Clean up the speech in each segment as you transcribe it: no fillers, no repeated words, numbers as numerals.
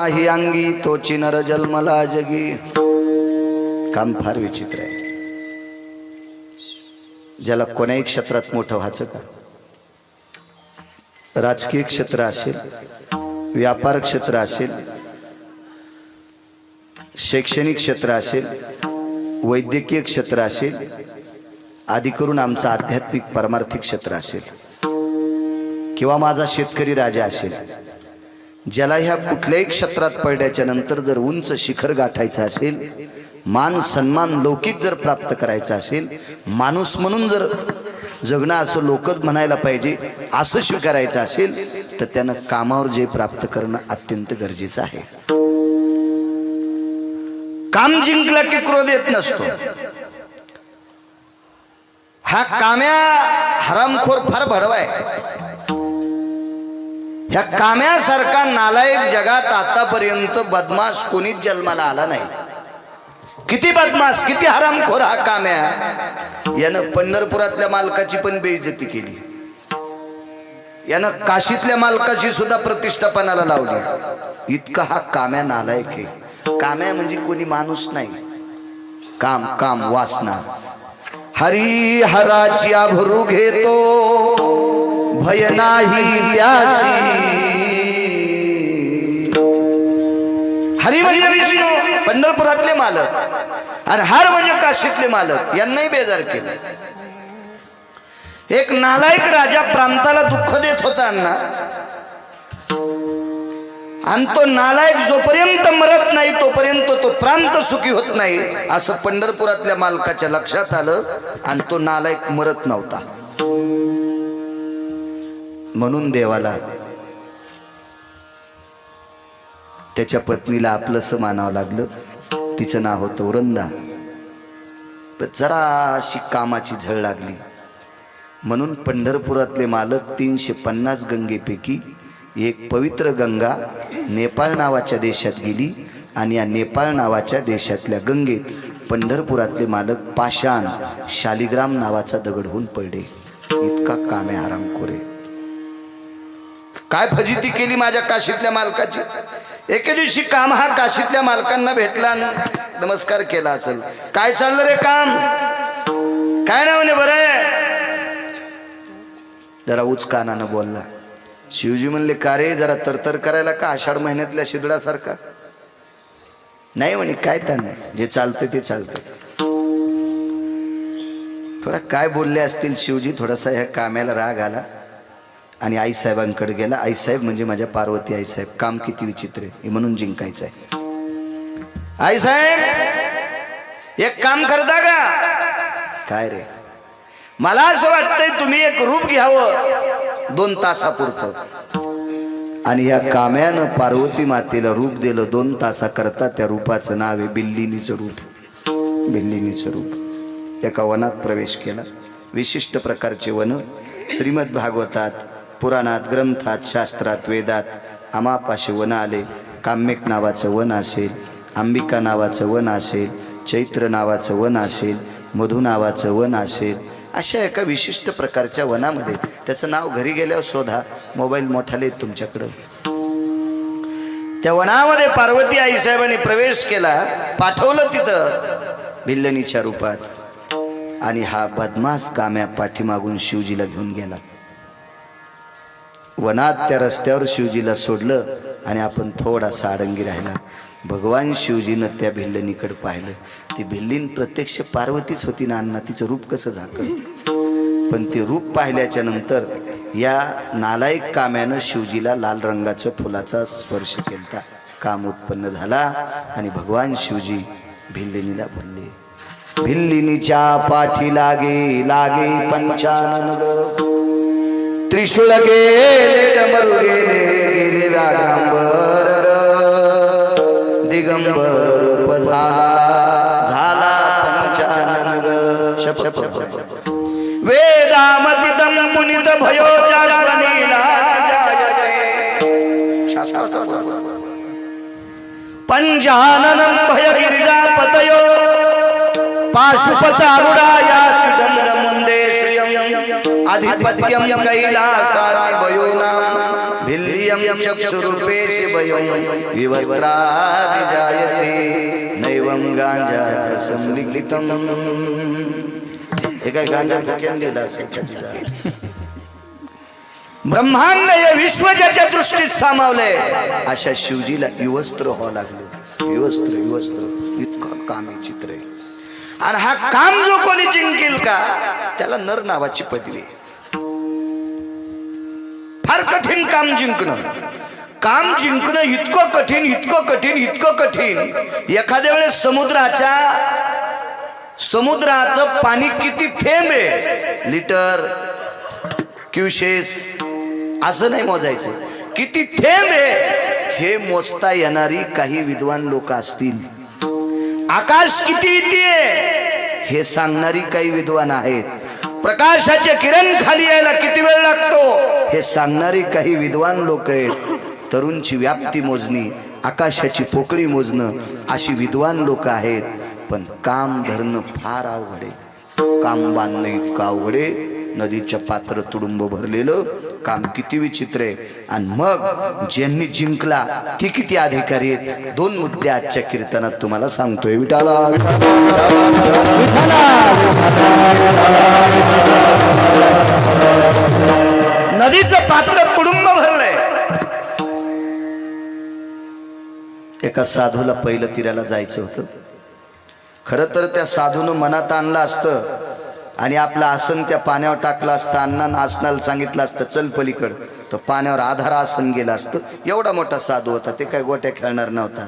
ही अंगी तोची नर जन्मला जगी. काम फार विचित्र आहे. ज्याला कोण्याही क्षेत्रात मोठं व्हायचं का, राजकीय क्षेत्र असेल, व्यापार क्षेत्र असेल, शैक्षणिक क्षेत्र असेल, वैद्यकीय क्षेत्र असेल, आदी करून आमचं आध्यात्मिक परमार्थिक क्षेत्र असेल, किंवा माझा शेतकरी राजा असेल, ज्याला ह्या कुठल्याही क्षेत्रात पडल्याच्या नंतर जर उंच शिखर गाठायचं असेल, मान सन्मान लौकिक जर प्राप्त करायचं असेल, माणूस म्हणून जर जगणं असं लोकच म्हणायला पाहिजे असं स्वीकारायचं असेल, तर त्यानं कामावर जे प्राप्त करणं अत्यंत गरजेचं आहे. काम जिंकला की क्रोध येत नसतो. हा काम्या हरामखोर फार भडवाय. ह्या काम्यासारखा नालायक जगात आतापर्यंत बदमाश कोणीच जन्माला आला नाही. किती बदमाश, किती हरामखोर हा काम्या. यानं पंढरपुरातल्या मालकाची पण बेइज्जती केली, यानं काशीतल्या मालकाची सुद्धा प्रतिष्ठापनाला लावली. इतका हा काम्या नालायक आहे. काम्या म्हणजे कोणी माणूस नाही. काम काम वासना. हरी हराची आभरू घेतो, भय नाही त्याशी. हरी म्हणजे विष्णू, पंढरपुरातले मालक, आणि हर म्हणजे काशीतले मालक. यांनाही बेजार केलं. एक नालायक राजा प्रांताला दुःख देत होता ना, आणि तो नालायक जोपर्यंत मरत नाही तोपर्यंत तो प्रांत सुखी होत नाही, असं पंढरपुरातल्या मालकाच्या लक्षात आलं, आणि तो नालायक मरत नव्हता. म्हणून देवाला त्याच्या पत्नीला आपलंसं मानावं लागलं. तिचं नाव होतं वृंदा. पण जराशी कामाची झळ लागली म्हणून पंढरपुरातले मालक 350 गंगेपैकी एक पवित्र गंगा नेपाळ नावाच्या देशात गेली, आणि या नेपाळ नावाच्या देशातल्या गंगेत पंढरपुरातले मालक पाषाण शालिग्राम नावाचा दगड होऊन पडले. इतका कामे हरामखोर आहे. काय फजिती केली माझ्या काशीतल्या मालकाची. एके दिवशी काम हा काशीतल्या मालकांना भेटला, नमस्कार केला असेल. काय चाललं रे काम, काय नाव म्हणे. बरं. जरा उच कानानं बोलला. शिवजी म्हणले, का रे जरा तरतर करायला का आषाढ महिन्यातल्या शिदळासारखा. नाही म्हणे, काय त्यांना जे चालते ते चालते. थोडा काय बोलले असतील शिवजी. थोडासा ह्या काम्याला राग आला आणि आईसाहेबांकडे गेला. आईसाहेब म्हणजे माझ्या पार्वती आईसाहेब, काम किती विचित्र आहे हे म्हणून जिंकायचं आहे. आईसाहेब एक काम करता का. काय रे. मला असं वाटतंय तुम्ही एक रूप घ्यावं 2 तासापुरतं. आणि या काम्यानं पार्वती मातेला रूप दिलं 2 तासाकरता. त्या रूपाचं नाव आहे बिल्लिनीचं रूप. बिल्लिनीचं रूप. एका वनात प्रवेश केला. विशिष्ट प्रकारचे वन श्रीमद भागवतात, पुराणात, ग्रंथात, शास्त्रात, वेदात आमापाशी वन आले. काम्यक नावाचं वन असेल, अंबिका नावाचं वन असेल, चैत्र नावाचं वन असेल, मधु नावाचं वन असेल. अशा एका विशिष्ट प्रकारच्या वनामध्ये, त्याचं नाव घरी गेल्यावर शोधा, मोबाईल मोठाले आहेत तुमच्याकडं. त्या वनामध्ये पार्वती आईसाहेबांनी प्रवेश केला. पाठवलं तिथं भिल्लनीच्या रूपात. आणि हा बदमाश काम्या पाठीमागून शिवजीला घेऊन गेला. वनात त्या रस्त्यावर शिवजीला सोडलं आणि आपण थोडासा आडंगी राहिला. भगवान शिवजीनं त्या भिल्लनीकडे पाहिलं. ती भिल्लीन प्रत्यक्ष पार्वतीच होती ना अण्णा. तिचं रूप कसं झाकं. पण ते रूप पाहिल्याच्या नंतर या नालायक काम्यानं शिवजीला लाल रंगाच्या फुलाचा स्पर्श केला. काम उत्पन्न झाला आणि भगवान शिवजी भिल्लिनीला बोलले, भिल्लिनीच्या पाठी लागे लागे पंचानन ग. त्रिशूळ गेले डमरू गेले गेले व्याघ्रांबर. दिगंबर रूप झाला झाला पंचानन ग. शपथ वेदामतितम पुनित भयो जास्वनीला जायते. शास्त्राचा पंचाननं भय गिरिजा पतयो पाशुपत आरुडाया दंड मुंडे श्रियम अधिपत्यम कैलासाति वयोनाम भिल्यं चक्षुरूपे शिवयं विवस्त्रादि जायते नैवं गांजा कसं लिखितं एका गांजा कोक्यान दिला असेल ब्रह्मांड या विश्वजाच्या दृष्टीत सामावलंय अशा शिवजीला विवस्त्र व्हावं लागलं विवस्त्र इतकं कामी चित्र आहे आणि हा काम जो कोणी जिंकेल का त्याला नर नावाची पदवी फार कठीण काम जिंकणं इतकं कठीण एखाद्या वेळेस समुद्राचं पाणी किती थेंब आहे लिटर क्युसेस असं नाही मोजायचं किती थेंब आहे हे मोजता येणारी काही विद्वान लोक असतील आकाश किती येते हे सांगणारी काही विद्वान आहेत प्रकाशाचे किरण खाली यायला किती वेळ लागतो हे सांगणारी काही विद्वान लोक आहेत तरुणची व्याप्ती मोजणी आकाशाची पोकळी मोजणं अशी विद्वान लोक आहेत पण काम धरणं फार अवघड आहे काम बांधणं इतकं अवघड आहे नदीच्या पात्र तुडुंब भरलेलं काम किती विचित्र आहे आणि मग ज्यांनी जिंकला ते किती अधिकारी आहेत दोन मुद्दे आजच्या कीर्तनात तुम्हाला सांगतोय विठाला नदीचं पात्र तुडुंब भरलंय एका साधूला पहिलं तीराला जायचं होतं खरं तर त्या साधूनं मनात आणलं असतं आणि आपलं आसन त्या पाण्यावर टाकलं असतं अण्णांना आसनाला सांगितलं असतं चल पलीकड तो पाण्यावर आधार आसन गेलं असतं एवढा मोठा साधू होता ते काय गोट्या खेळणार नव्हता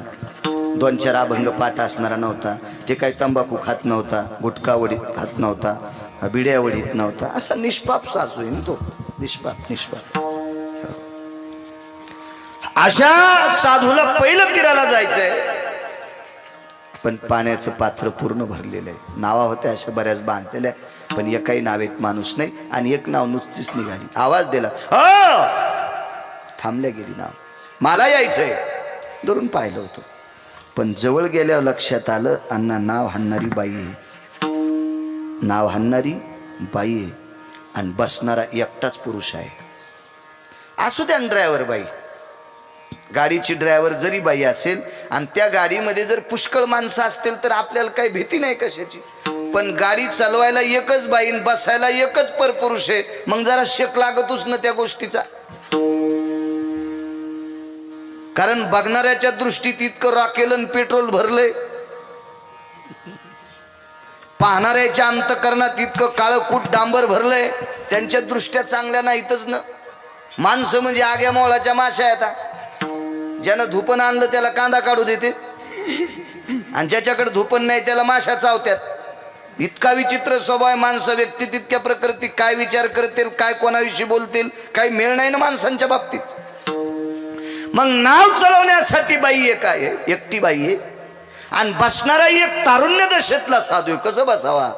2-4 अभंग पाठ असणारा नव्हता ते काही तंबाखू खात नव्हता गुटखा वडीत खात नव्हता बिड्या वडीत नव्हता असा निष्पाप सासू आहे ना तो निष्पाप अशा साधूला पहिलं तीराला जायचंय पण पाण्याचं पात्र पूर्ण भरलेलं आहे नावा होत्या अशा बऱ्याच बांधलेल्या पण एकाही नावेत माणूस नाही आणि एक नाव नुसतीच निघाली आवाज दिला थांबल्या गेली नाव मला यायचंय धरून पाहिलं होतं पण जवळ गेल्यावर लक्षात आलं अण्णा नाव हाणणारी बाई आहे आणि बसणारा एकटाच पुरुष आहे असू द्या ड्रायव्हर बाई गाडीची ड्रायव्हर जरी बाई असेल आणि त्या गाडीमध्ये जर पुष्कळ माणसं असतील तर आपल्याला काही भीती नाही कशाची पण गाडी चालवायला एकच बाई बसायला एकच परपुरुष आहे मग जरा शेक लागतच ना त्या गोष्टीचा कारण बघणाऱ्याच्या दृष्टीत इतकं रॉकेल आणि पेट्रोल भरलंय पाहणाऱ्याच्या अंतकरणात इतकं काळकूट डांबर भरलंय त्यांच्या दृष्ट्या चांगल्या नाहीतच ना माणसं म्हणजे आग्या मोळाच्या माश्या येतात ज्यानं धुपन आणलं त्याला कांदा काढू देते आणि ज्याच्याकडे धुपन नाही त्याला माशा चावत्यात इतका विचित्र स्वभाव माणसं व्यक्ती तितक्या प्रकृती काय विचार करतील काय कोणाविषयी बोलतील काही मेळ नाही ना माणसांच्या बाबतीत मग नाव चालवण्यासाठी बाई एक आहे एकटी बाई आहे आणि बसणारा एक तारुण्य दशेतला साधू कसं बसावा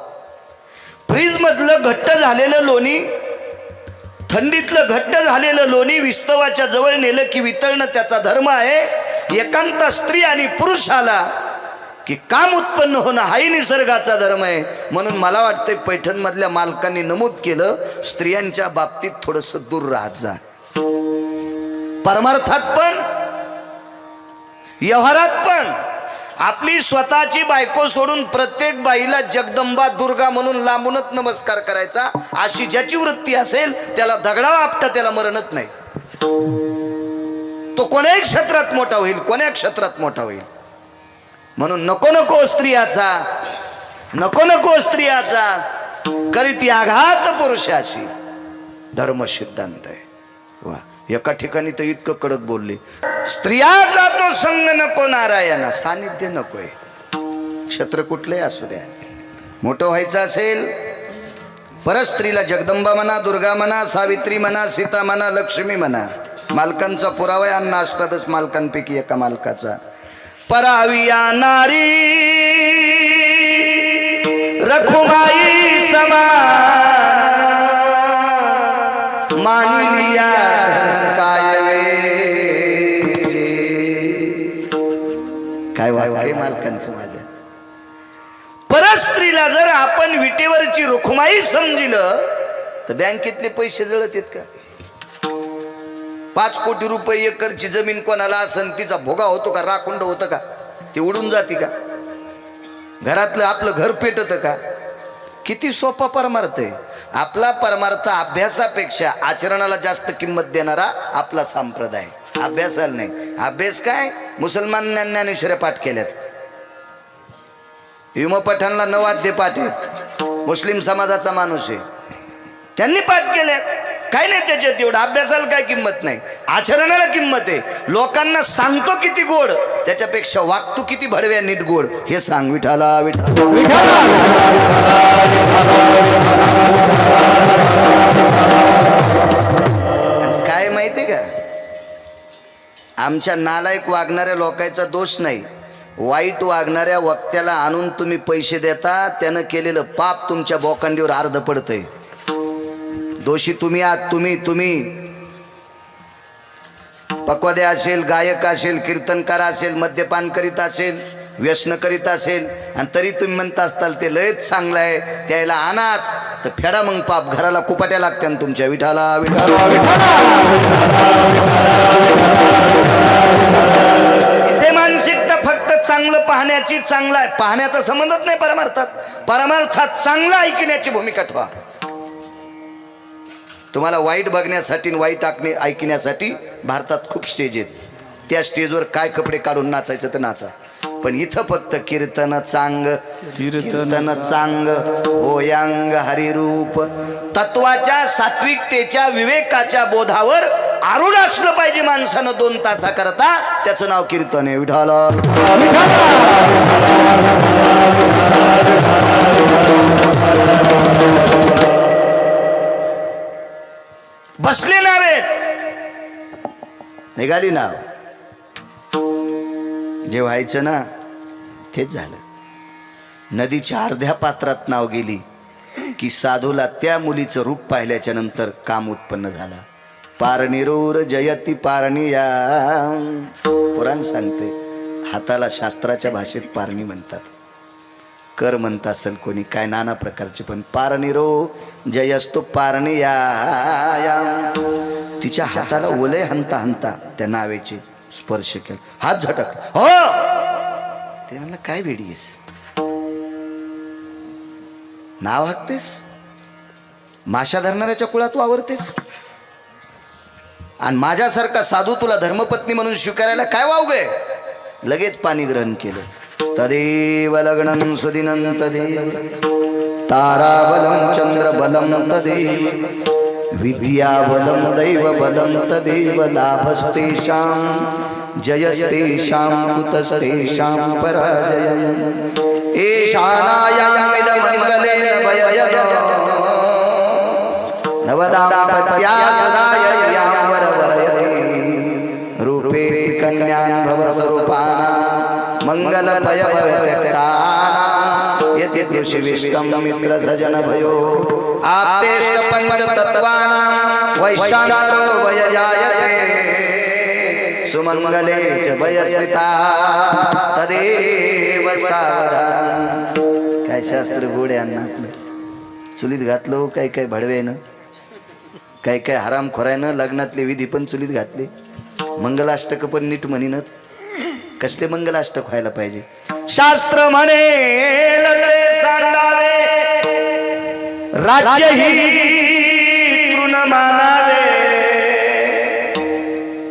फ्रीज मधलं घट्ट झालेलं लोणी थंडीतलं घट्ट झालेलं लोणी विस्तवाच्या जवळ नेलं की वितळणं त्याचा धर्म आहे एकांत स्त्री आणि पुरुषाला की काम उत्पन्न होणं हाही निसर्गाचा धर्म आहे म्हणून मला वाटतंय पैठण मधल्या मालकांनी नमूद केलं स्त्रियांच्या बाबतीत थोडंसं दूर राहत जा परमार्थात पण व्यवहारात पण आपली स्वतःची बायको सोडून प्रत्येक बाईला जगदंबा दुर्गा म्हणून लांबूनच नमस्कार करायचा अशी ज्याची वृत्ती असेल त्याला दगडावा आपटा त्याला मरणच नाही तो कोण्याही क्षेत्रात मोठा होईल म्हणून नको स्त्रियाचा करीती आघात पुरुषाची धर्म सिद्धांत आहे वा एका ठिकाणी तर इतकं कडक बोलले स्त्रियाचा तो संग नको नारायणा सानिध्य नकोय क्षेत्र कुठलंही असू द्या मोठं व्हायचं असेल परस्त्रीला जगदंबा म्हणा दुर्गा म्हणा सावित्री म्हणा सीता म्हणा लक्ष्मी म्हणा मालकांचा पुरावा आहे अन्न अष्टादश मालकांपैकी एका मालकाचा पराविया नारी रखुमाई समान मानिलिया काय वाक्य मालकांचं माझ्या परस्त्रीला जर आपण विटेवरची रुखमाई समजिलं तर बँकेतले पैसे जळत आहेत का 5 कोटी रुपये एकरची जमीन कोणाला असन तिचा भोगा होतो का, राखुंड होतं का, ती उडून जाते का, घरातलं आपलं घर पेटतं का? किती सोपा परमार्थ आहे आपला. परमार्थ अभ्यासापेक्षा आचरणाला जास्त किंमत देणारा आपला संप्रदाय. अभ्यासाला नाही. अभ्यास काय, मुसलमानांनी ज्ञानेश्वऱ्या पाठ केल्यात, हिमो पठाणला 9 अध्याय पाठ आहेत, मुस्लिम समाजाचा माणूस आहे, त्यांनी पाठ केल्यात. काय नाही त्याच्यात एवढं. अभ्यासाला काय किंमत नाही, आचरणाला किंमत आहे. लोकांना सांगतो किती गोड, त्याच्यापेक्षा वागतो किती भडव्या नीट गोड हे सांग. विठाला विठाला काय माहिती का, आमच्या नालायक वागणाऱ्या लोकांचा दोष नाही, वाईट वागणाऱ्या वक्त्याला आणून तुम्ही पैसे देता, त्यानं केलेलं पाप तुमच्या बोकांडीवर अर्ध पडतंय. दोषी तुम्ही आहात. तुम्ही पक्वादे असेल, गायक असेल, कीर्तनकार असेल, मद्यपान करीत असेल, व्यसन करीत असेल, आणि तरी तुम्ही म्हणता असताल ते लयच चांगलं आहे, त्याला आणाच, तर फेडा मग पाप. घराला कुपाट्या लागत्या तुमच्या. विठाला विठाला इथे मानसिकता फक्त चांगलं पाहण्याची, चांगला आहे पाहण्याचा संबंधच नाही परमार्थात. परमार्थात चांगलं ऐकण्याची भूमिका ठेवा. तुम्हाला वाईट बघण्यासाठी, वाईट ऐकण्यासाठी भारतात खूप स्टेज आहेत. त्या स्टेजवर काय कपडे काढून नाचायचं तर नाचा, पण इथं फक्त कीर्तन चांग, कीर्तन चांग, होयांग हरिरूप. तत्वाच्या, सात्विकतेच्या, विवेकाच्या बोधावर आरूढ असलं पाहिजे माणसानं 2 तासाकरता. त्याचं नाव कीर्तन आहे. विठाला बसले नावेत, निघाली नाव. जे व्हायचं ना तेच झालं. नदीच्या अर्ध्या पात्रात नाव गेली की साधूला त्या मुलीचं रूप पाहिल्याच्या नंतर काम उत्पन्न झाला. पारणिरोर जयती पारणिया. पुराण सांगते हाताला शास्त्राच्या भाषेत पारणी म्हणतात, कर म्हणत असेल कोणी, काय नाना प्रकारचे, पण पारणिरो जयस्तु पारणिया. तिच्या हाताला ओलय हंता हंता त्या नावेचे स्पर्श केला, हात झटक. हो ते म्हणलं काय वेडीस, नाव हाकतेस, माशा धरणाऱ्याच्या कुळात वावरतेस, आणि माझ्यासारखा साधू तुला धर्मपत्नी म्हणून स्वीकारायला काय वावगे. लगेच पाणी ग्रहण केलं. तदेव लग्नं सुदिनं तदेव ताराबलं चंद्रबलं तदेव विद्याबलं दैवबलं तदेव लाभस्तेषां जयस्तेषां कुतस्तेषां पराजयम् एषानायाम् इदमङ्गलेन वययनो नवदाम्पत्या सुदाययां वरवरयति रूपेति कन्यां भवस्वरूपानां मंगलपयभयक्तानां यति कृषिविष्टं मित्रसजन भयो आप्तेष्ट पंचतत्वानां वैशान्तरो वयजायते सुमंगले च वयस्थिता तदेव सावधान. काय शास्त्र गोडे अण्णा आपलं. चुलीत घातलो काय काय भडवेनं, काय काय हरामखोरानं लग्नातले विधी पण चुलीत घातले. मंगलाष्टक पण नीट म्हणीनत. कसले मंगलाष्टक व्हायला पाहिजे. शास्त्र म्हणे लग्ने सांगावे राज्य ही तृण मानावे.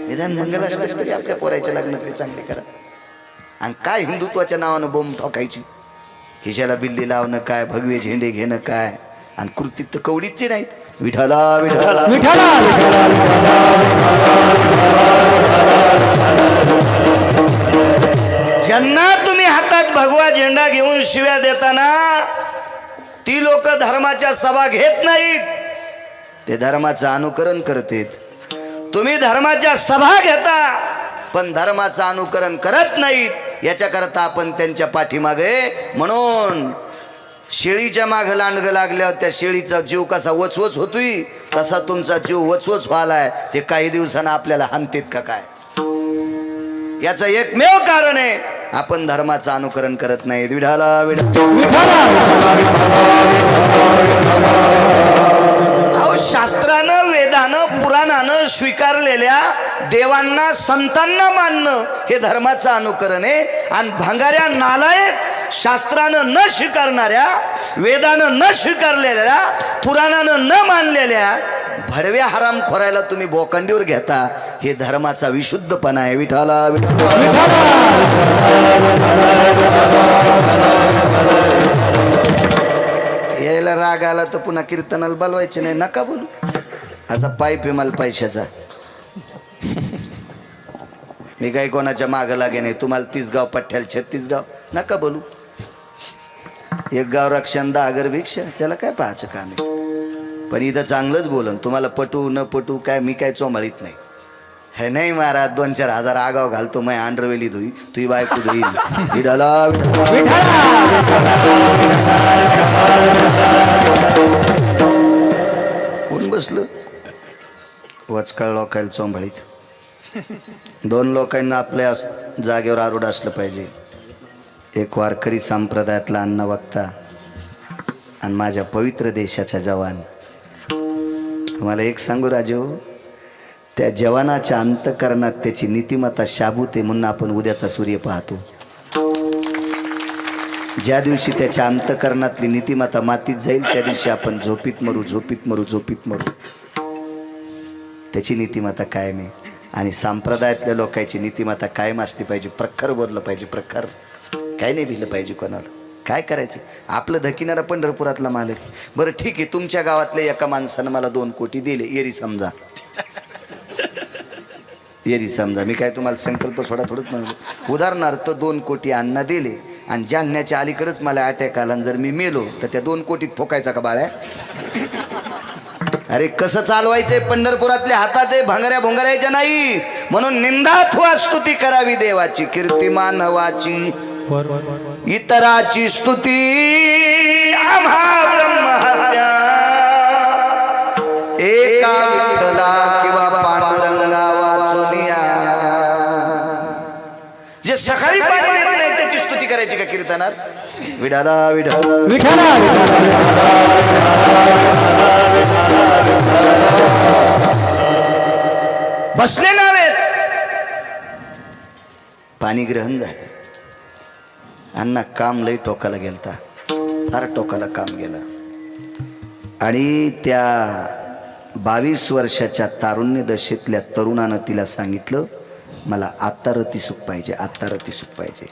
निदान मंगलाष्टक तरी आपल्या पोरायच्या लग्नातले चांगले करा. आणि काय हिंदुत्वाच्या नावानं बोंब ठोकायची, खिशाला बिल्ली लावणं काय, भगवे झेंडे घेणं काय, आणि कृतीत तर कवडीचे नाहीत. विठाला विठाला विठाला ज्यांना तुम्ही हातात भगवा झेंडा घेऊन शिव्या देताना ती लोक धर्माच्या सभा घेत नाहीत, ते धर्माचं अनुकरण करतात. तुम्ही धर्माच्या सभा घेता पण धर्माचं अनुकरण करत नाहीत. याच्याकरता आपण त्यांच्या पाठीमागे. म्हणून शेळीच्या मागे लांडगं लागल्यावर त्या शेळीचा जीव कसा वचवच होतोय तसा तुमचा जीव वचवच व्हायलाय. ते काही दिवसांना आपल्याला हानतेत का काय. याचं एकमेव कारण आहे आपण धर्माचं अनुकरण करत नाही. विठाला अहो शास्त्रानं, वेदानं, पुराणानं, शास्त्रानं स्वीकारलेल्या देवांना संतांना मानणं हे धर्माचं अनुकरण आहे. आणि भंगाऱ्या नालायक शास्त्रानं न स्वीकारणाऱ्या, वेदानं न स्वीकारलेल्या, पुराणानं न मानलेल्या भडव्या हराम खोरायला तुम्ही बोकांडीवर घेता. हे धर्माचा विशुद्धपणा आहे. विठाला यायला राग आला तर पुन्हा कीर्तनाला बोलवायचे नाही. नका बोलू. असा पाईप आहे मला पैशाचा. मी काही कोणाच्या मागं लागे नाही. तुम्हाला 30 गाव पठ्ठ्याला 36 गाव नका बोलू. एक गाव रक्षण 10 घर भिक्षा. त्याला काय पाहायचं काम आहे. पण इथं चांगलंच बोलन. तुम्हाला पटू न पटू काय मी काय चोमाळीत नाही. हे नाही महाराज 2-4 हजार आगाव घालतो. मैं आंड्रवेली धुई तुही बायको धुईल. विठाला कोण बसलं वचकाळ लोकायला चोंभाळीत. 2 लोकांना आपल्या जागेवर आरूढ असलं पाहिजे. एक वारकरी संप्रदायातला अन्न वक्ता आणि माझ्या पवित्र देशाचा जवान. तुम्हाला एक सांगू राजू, त्या जवानाच्या अंतःकरणात त्याची नीतिमत्ता शाबूत आहे म्हणून आपण उद्याचा सूर्य पाहतो. ज्या दिवशी त्याच्या अंतःकरणातली नीतिमत्ता मातीत जाईल त्या दिवशी आपण झोपीत मरू, झोपीत मरू, झोपीत मरू. त्याची नीतिमत्ता कायम आहे. आणि संप्रदायातल्या लोकांची नीतिमत्ता कायम असली पाहिजे. प्रखर बोललं पाहिजे. प्रखर काय नाही भिलं पाहिजे कोणाला. काय करायचं आपलं धकिणारा पंढरपुरातला मालक. बरं ठीक आहे, तुमच्या गावातल्या एका माणसानं मला 2 कोटी दिले. येरी समजा, येरी समजा. मी काय तुम्हाला संकल्प सोडा थोडंच म्हणतो. उदाहरणार्थ 2 कोटी अण्णा दिले आणि जालन्याच्या अलीकडेच मला अटॅक आला. जर मी मेलो तर त्या 2 कोटीत फोकायचा का बाळ्या? अरे कसं चालवायचंय? पंढरपुरातल्या हातात आहे, भंगाऱ्या भोंगाऱ्याच्या नाही. म्हणून निंदात्वा स्तुती करावी देवाची, कीर्तिमानवाची इतराची स्तुती आम्हा ब्रह्महत्या. एका विठ्ठला किंवा पांडुरंगा वाचुनिया. जे सकाळी पाणी देत नाही त्याची स्तुती करायची का कीर्तनात? विठाला विठाला विठाला बसले नावेत. पाणी ग्रहण झालं. अण्णा काम लई टोकाला गेलता. फार टोकाला काम गेला. आणि त्या 22 वर्षाच्या तारुण्य दशेतल्या तरुणानं तिला सांगितलं, मला आत्ता रती सुख पाहिजे, आत्ता रती सुख पाहिजे.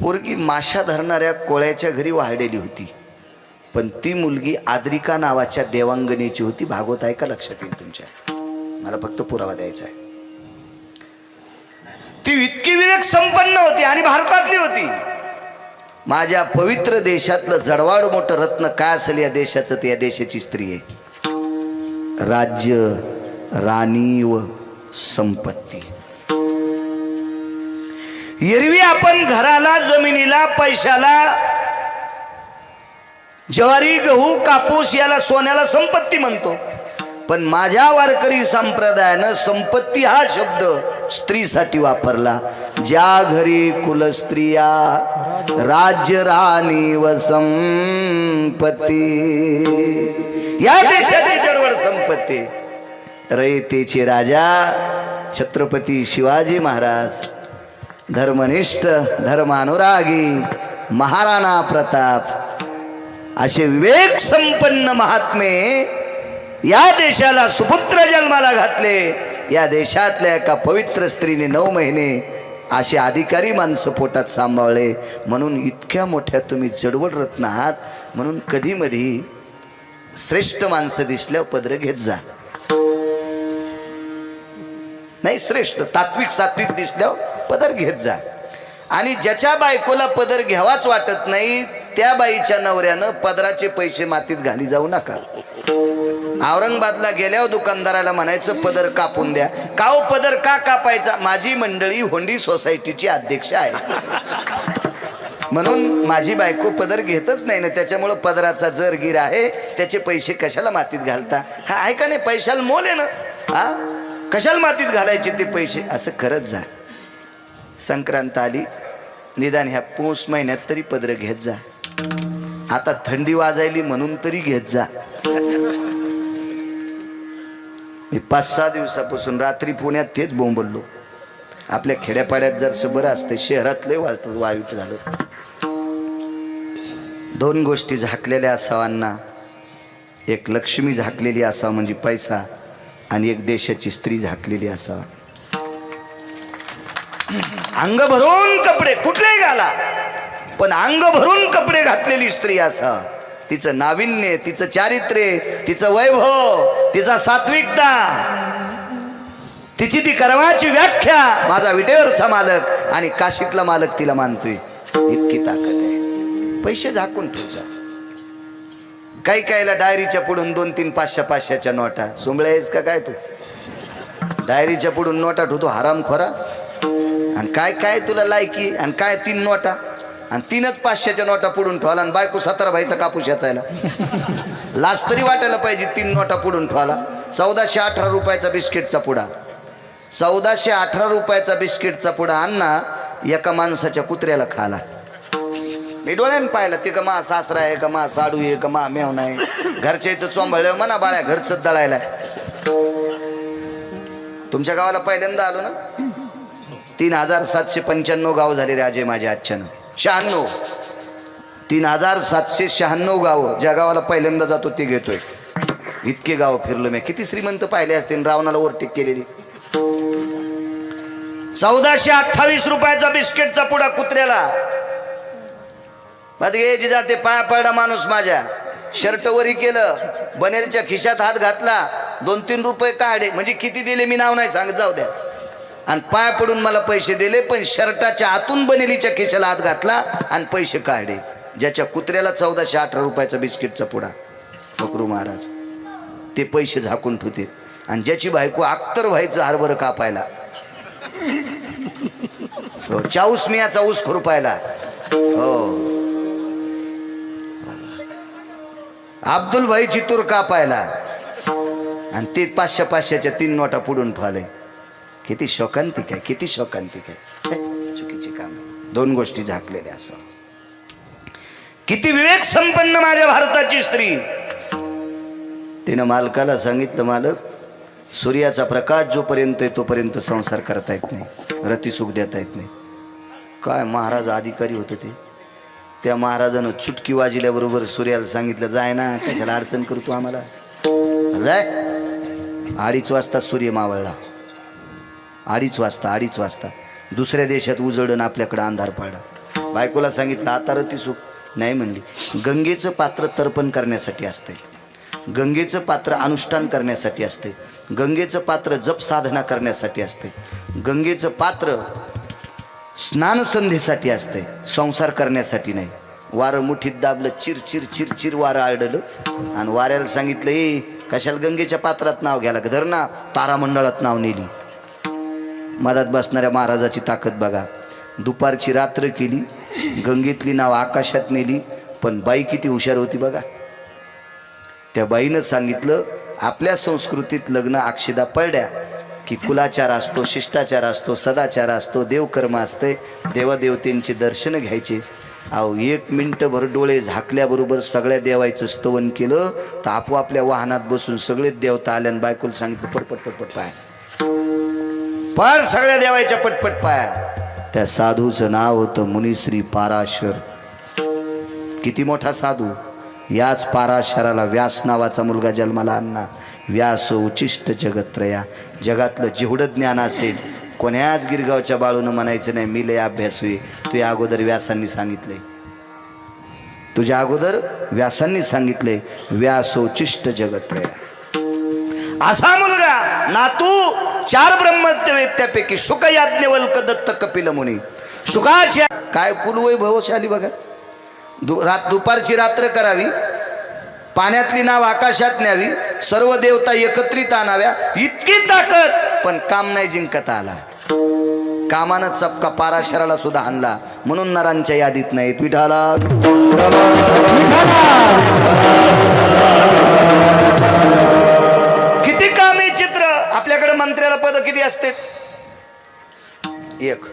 पोरगी माशा धरणाऱ्या कोळ्याच्या घरी वाढलेली होती. पण ती मुलगी आद्रिका नावाच्या देवांगणीची होती. भागवत आहे का? लक्षात येईल तुमच्या. मला फक्त पुरावा द्यायचा आहे. ती इतकी विवेक संपन्न होती आणि भारतातली होती. माझ्या पवित्र देशातलं जडवाड मोठं रत्न काय असेल या देशाचं, ते या देशाची स्त्री आहे. राज्य, राणी व संपत्ती. एरवी आपण घराला, जमिनीला, पैशाला, ज्वारी, गहू, कापूस याला, सोन्याला संपत्ती म्हणतो. पण माझ्या वारकरी संप्रदायानं संपत्ती हा शब्द स्त्रीसाठी वापरला. ज्या घरी कुलस्त्रिया राज्य, राणी व संपत्ती. या देशाची जडवड संपत्ती. रयतेचे राजा छत्रपती शिवाजी महाराज, धर्मनिष्ठ, धर्मानुरागी महाराणा प्रताप, असे विवेक संपन्न महात्मे या देशाला सुपुत्र जन्माला घातले. या देशातल्या एका पवित्र स्त्रीने 9 महिने असे अधिकारी माणसं पोटात सांभाळले. म्हणून इतक्या मोठ्या तुम्ही जडवड रत्न आहात. म्हणून कधी मधी श्रेष्ठ माणसं दिसल्यावर पदर घेत जा. नाही, श्रेष्ठ तात्विक सात्विक दिसल्यावर पदर घेत जा. आणि ज्याच्या बायकोला पदर घ्यावाच वाटत नाही त्या बाईच्या नवऱ्यानं पदराचे पैसे मातीत घाली जाऊ नका. औरंगाबादला गेल्यावर दुकानदाराला म्हणायचं पदर कापून द्या. का हो पदर का कापायचा? माझी मंडळी होंडी सोसायटीची अध्यक्ष आहे म्हणून माझी बायको पदर घेतच नाही ना, त्याच्यामुळं पदराचा जर गिर आहे, त्याचे पैसे कशाला मातीत घालता? हा आहे का नाही? पैशाला मोल आहे ना. हा कशाला मातीत घालायचे ते पैसे? असं करत जा. संक्रांत आली, निदान ह्या पौष महिन्यात तरी पदर घेत जा. आता थंडी वाजायली म्हणून तरी घेत जा. मी 5-6 दिवसापासून रात्री पुण्यात तेच बोंबललो. आपल्या खेड्यापाड्यात जरसं बरं असतं, शहरात लय वाईट झालं. 2 गोष्टी झाकलेल्या असावांना, एक लक्ष्मी झाकलेली असावं म्हणजे पैसा, आणि एक देशाची स्त्री झाकलेली असावा. अंग भरून कपडे कुठलेही घाला, पण अंग भरून कपडे घातलेली स्त्री असा. तिचं नाविन्य, तिचं चारित्र्य, तिचं वैभव, तिचा सात्विकता, तिची ती कर्माची व्याख्या. माझा विटेवरचा मालक आणि काशीतला मालक तिला मानतोय, इतकी ताकद आहे. पैसे झाकून ठेवचा. काही काहीला डायरीच्या पुढून 2-3 500-500च्या नोटा. सुंबळे आहेस का काय तू? डायरीच्या पुढून नोटा ठेवतो हरामखोरा. आणि काय काय तुला लायकी, आणि काय 3 नोटा, आणि 3च 500च्या नोटा पुढून ठेवला, आणि बायको 17 भाईचा कापूस याचायला. लाज तरी वाटायला पाहिजे 3 नोटा पुढून ठेवला. 1418 रुपयाचा बिस्किटचा पुडा, 1418 रुपयाचा बिस्किटचा पुडा अण्णा एका माणसाच्या कुत्र्याला खाला. मी डोळ्यानं पाहिलं. ते का मा सासरा आहे, का मा साडू आहे, का मा मेव नाही. घरच्याचं चोंबळलं म्हणा, बाळ्या घरचंच दळायला. तुमच्या गावाला पहिल्यांदा आलो ना. 3795 गाव झाले रे अजय माझ्या आजच्यानं. 96 3796 गाव. ज्या गावाला पहिल्यांदा जातो ते घेतोय. इतके गाव फिरलो मी. किती श्रीमंत पाहिले असतील रावणाला ओव्हरटेक केलेली. 1428 रुपयाचा बिस्किटचा पुडा कुत्र्याला. जे जाते पाया पडा माणूस माझ्या. शर्ट वरी केलं, बनेलच्या खिशात हात घातला, 2-3 रुपये काढे, म्हणजे किती दिले मी नाव नाही सांगत, जाऊ द्या. आणि पाय पडून मला पैसे दिले, पण शर्टाच्या आतून बनेलीच्या खिशाला हात घातला आणि पैसे काढे. ज्याच्या कुत्र्याला 1418 रुपयाचा बिस्किटचा पुडा, बकरू महाराज, ते पैसे झाकून ठेवते. आणि ज्याची बायको अख्तर व्हायचं हरभर कापायला, हो, चाऊस मियाचा ऊस खुरपायला, हो, अब्दुल भाई चितूर कापायला, आणि ते 500-500च्या 3 नोटा पुढून ठेवले. किती शोकांतिक आहे, किती शोकांतिक आहे. चुकीचे काम. 2 गोष्टी झाकलेल्या असं. किती विवेक संपन्न माझ्या भारताची स्त्री. तिनं मालकाला सांगितलं, मालक, सूर्याचा प्रकाश जोपर्यंत आहे तोपर्यंत संसार करता येत नाही, रतिसुख देता येत नाही. काय महाराज अधिकारी होते ते. त्या महाराजानं चुटकी वाजल्याबरोबर सूर्याला सांगितलं, जाय ना, कशाला अडचण करतो आम्हाला, जाय. 2:30 वाजता सूर्य मावळला. 2:30 वाजता दुसऱ्या देशात उजळून आपल्याकडे अंधार पडला. बायकोला सांगितलं, आता रतिसुख नाही म्हणली. गंगेचं पात्र तर्पण करण्यासाठी असते, गंगेचं पात्र अनुष्ठान करण्यासाठी असते, गंगेचं पात्र जप साधना करण्यासाठी असते, गंगेचं पात्र स्नान संध्येसाठी असते, संसार करण्यासाठी नाही. वारं मुठीत दाबलं, चिर चिर चिर चिर वारं आडलं, आणि वाऱ्याला सांगितलं, ए कशाला गंगेच्या पात्रात नाव घ्यायला, धर ना, तारामंडळात नाव नेली. मधात बसणाऱ्या महाराजाची ताकद बघा. दुपारची रात्र केली, गंगेतली नाव आकाशात नेली. पण बाई किती हुशार होती बघा. त्या बाईनं सांगितलं, आपल्या संस्कृतीत लग्न अक्षदा पडल्या की कुलाचार असतो, शिष्टाचार असतो, सदाचार असतो, देवकर्म असते, देवादेवतेंचे दर्शन घ्यायचे. अहो 1 मिनिटभर डोळे झाकल्याबरोबर सगळ्या देवाचं स्तवन केलं तर आपोआपल्या वाहनात बसून सगळेच देवता आल्या. आणि बायकोला सांगितलं, पटपट पटपट पाय, पण सगळ्या देवाच्या पटपट पाया. त्या साधूचं नाव होतं मुनिश्री पाराशर. किती मोठा साधू. याच पाराशराला व्यास नावाचा मुलगा जन्माला आणला. व्यास उचिष्ट जगत्रया. जगातलं जेवढं ज्ञान असेल कोण्याच गिरगावच्या बाळूनं म्हणायचं नाही मी लय अभ्यासू आहे. तुझ्या अगोदर व्यासांनी सांगितलंय, तुझ्या अगोदर व्यासांनी सांगितलंय, व्यासोचिष्ट जगत्रया. असा मुलगा नातू 4 ब्रह्मवेत्यापैकी शुक, याज्ञवल्क, दत्त, कपिल मुनी. शुकाची काय कुलवैभवशाली बघा. दुपारची रात्र करावी, पाण्यातली नाव आकाशात न्यावी, सर्व देवता एकत्रित आणाव्या, इतकी ताकद. पण काम नाही जिंकता आला. कामानं चपका पाराशराला सुद्धा आणला. म्हणून नरांच्या यादीत नाहीत. विठाला किती कामी चित्र. आपल्याकडे मंत्र्याला पद किती असते? 1.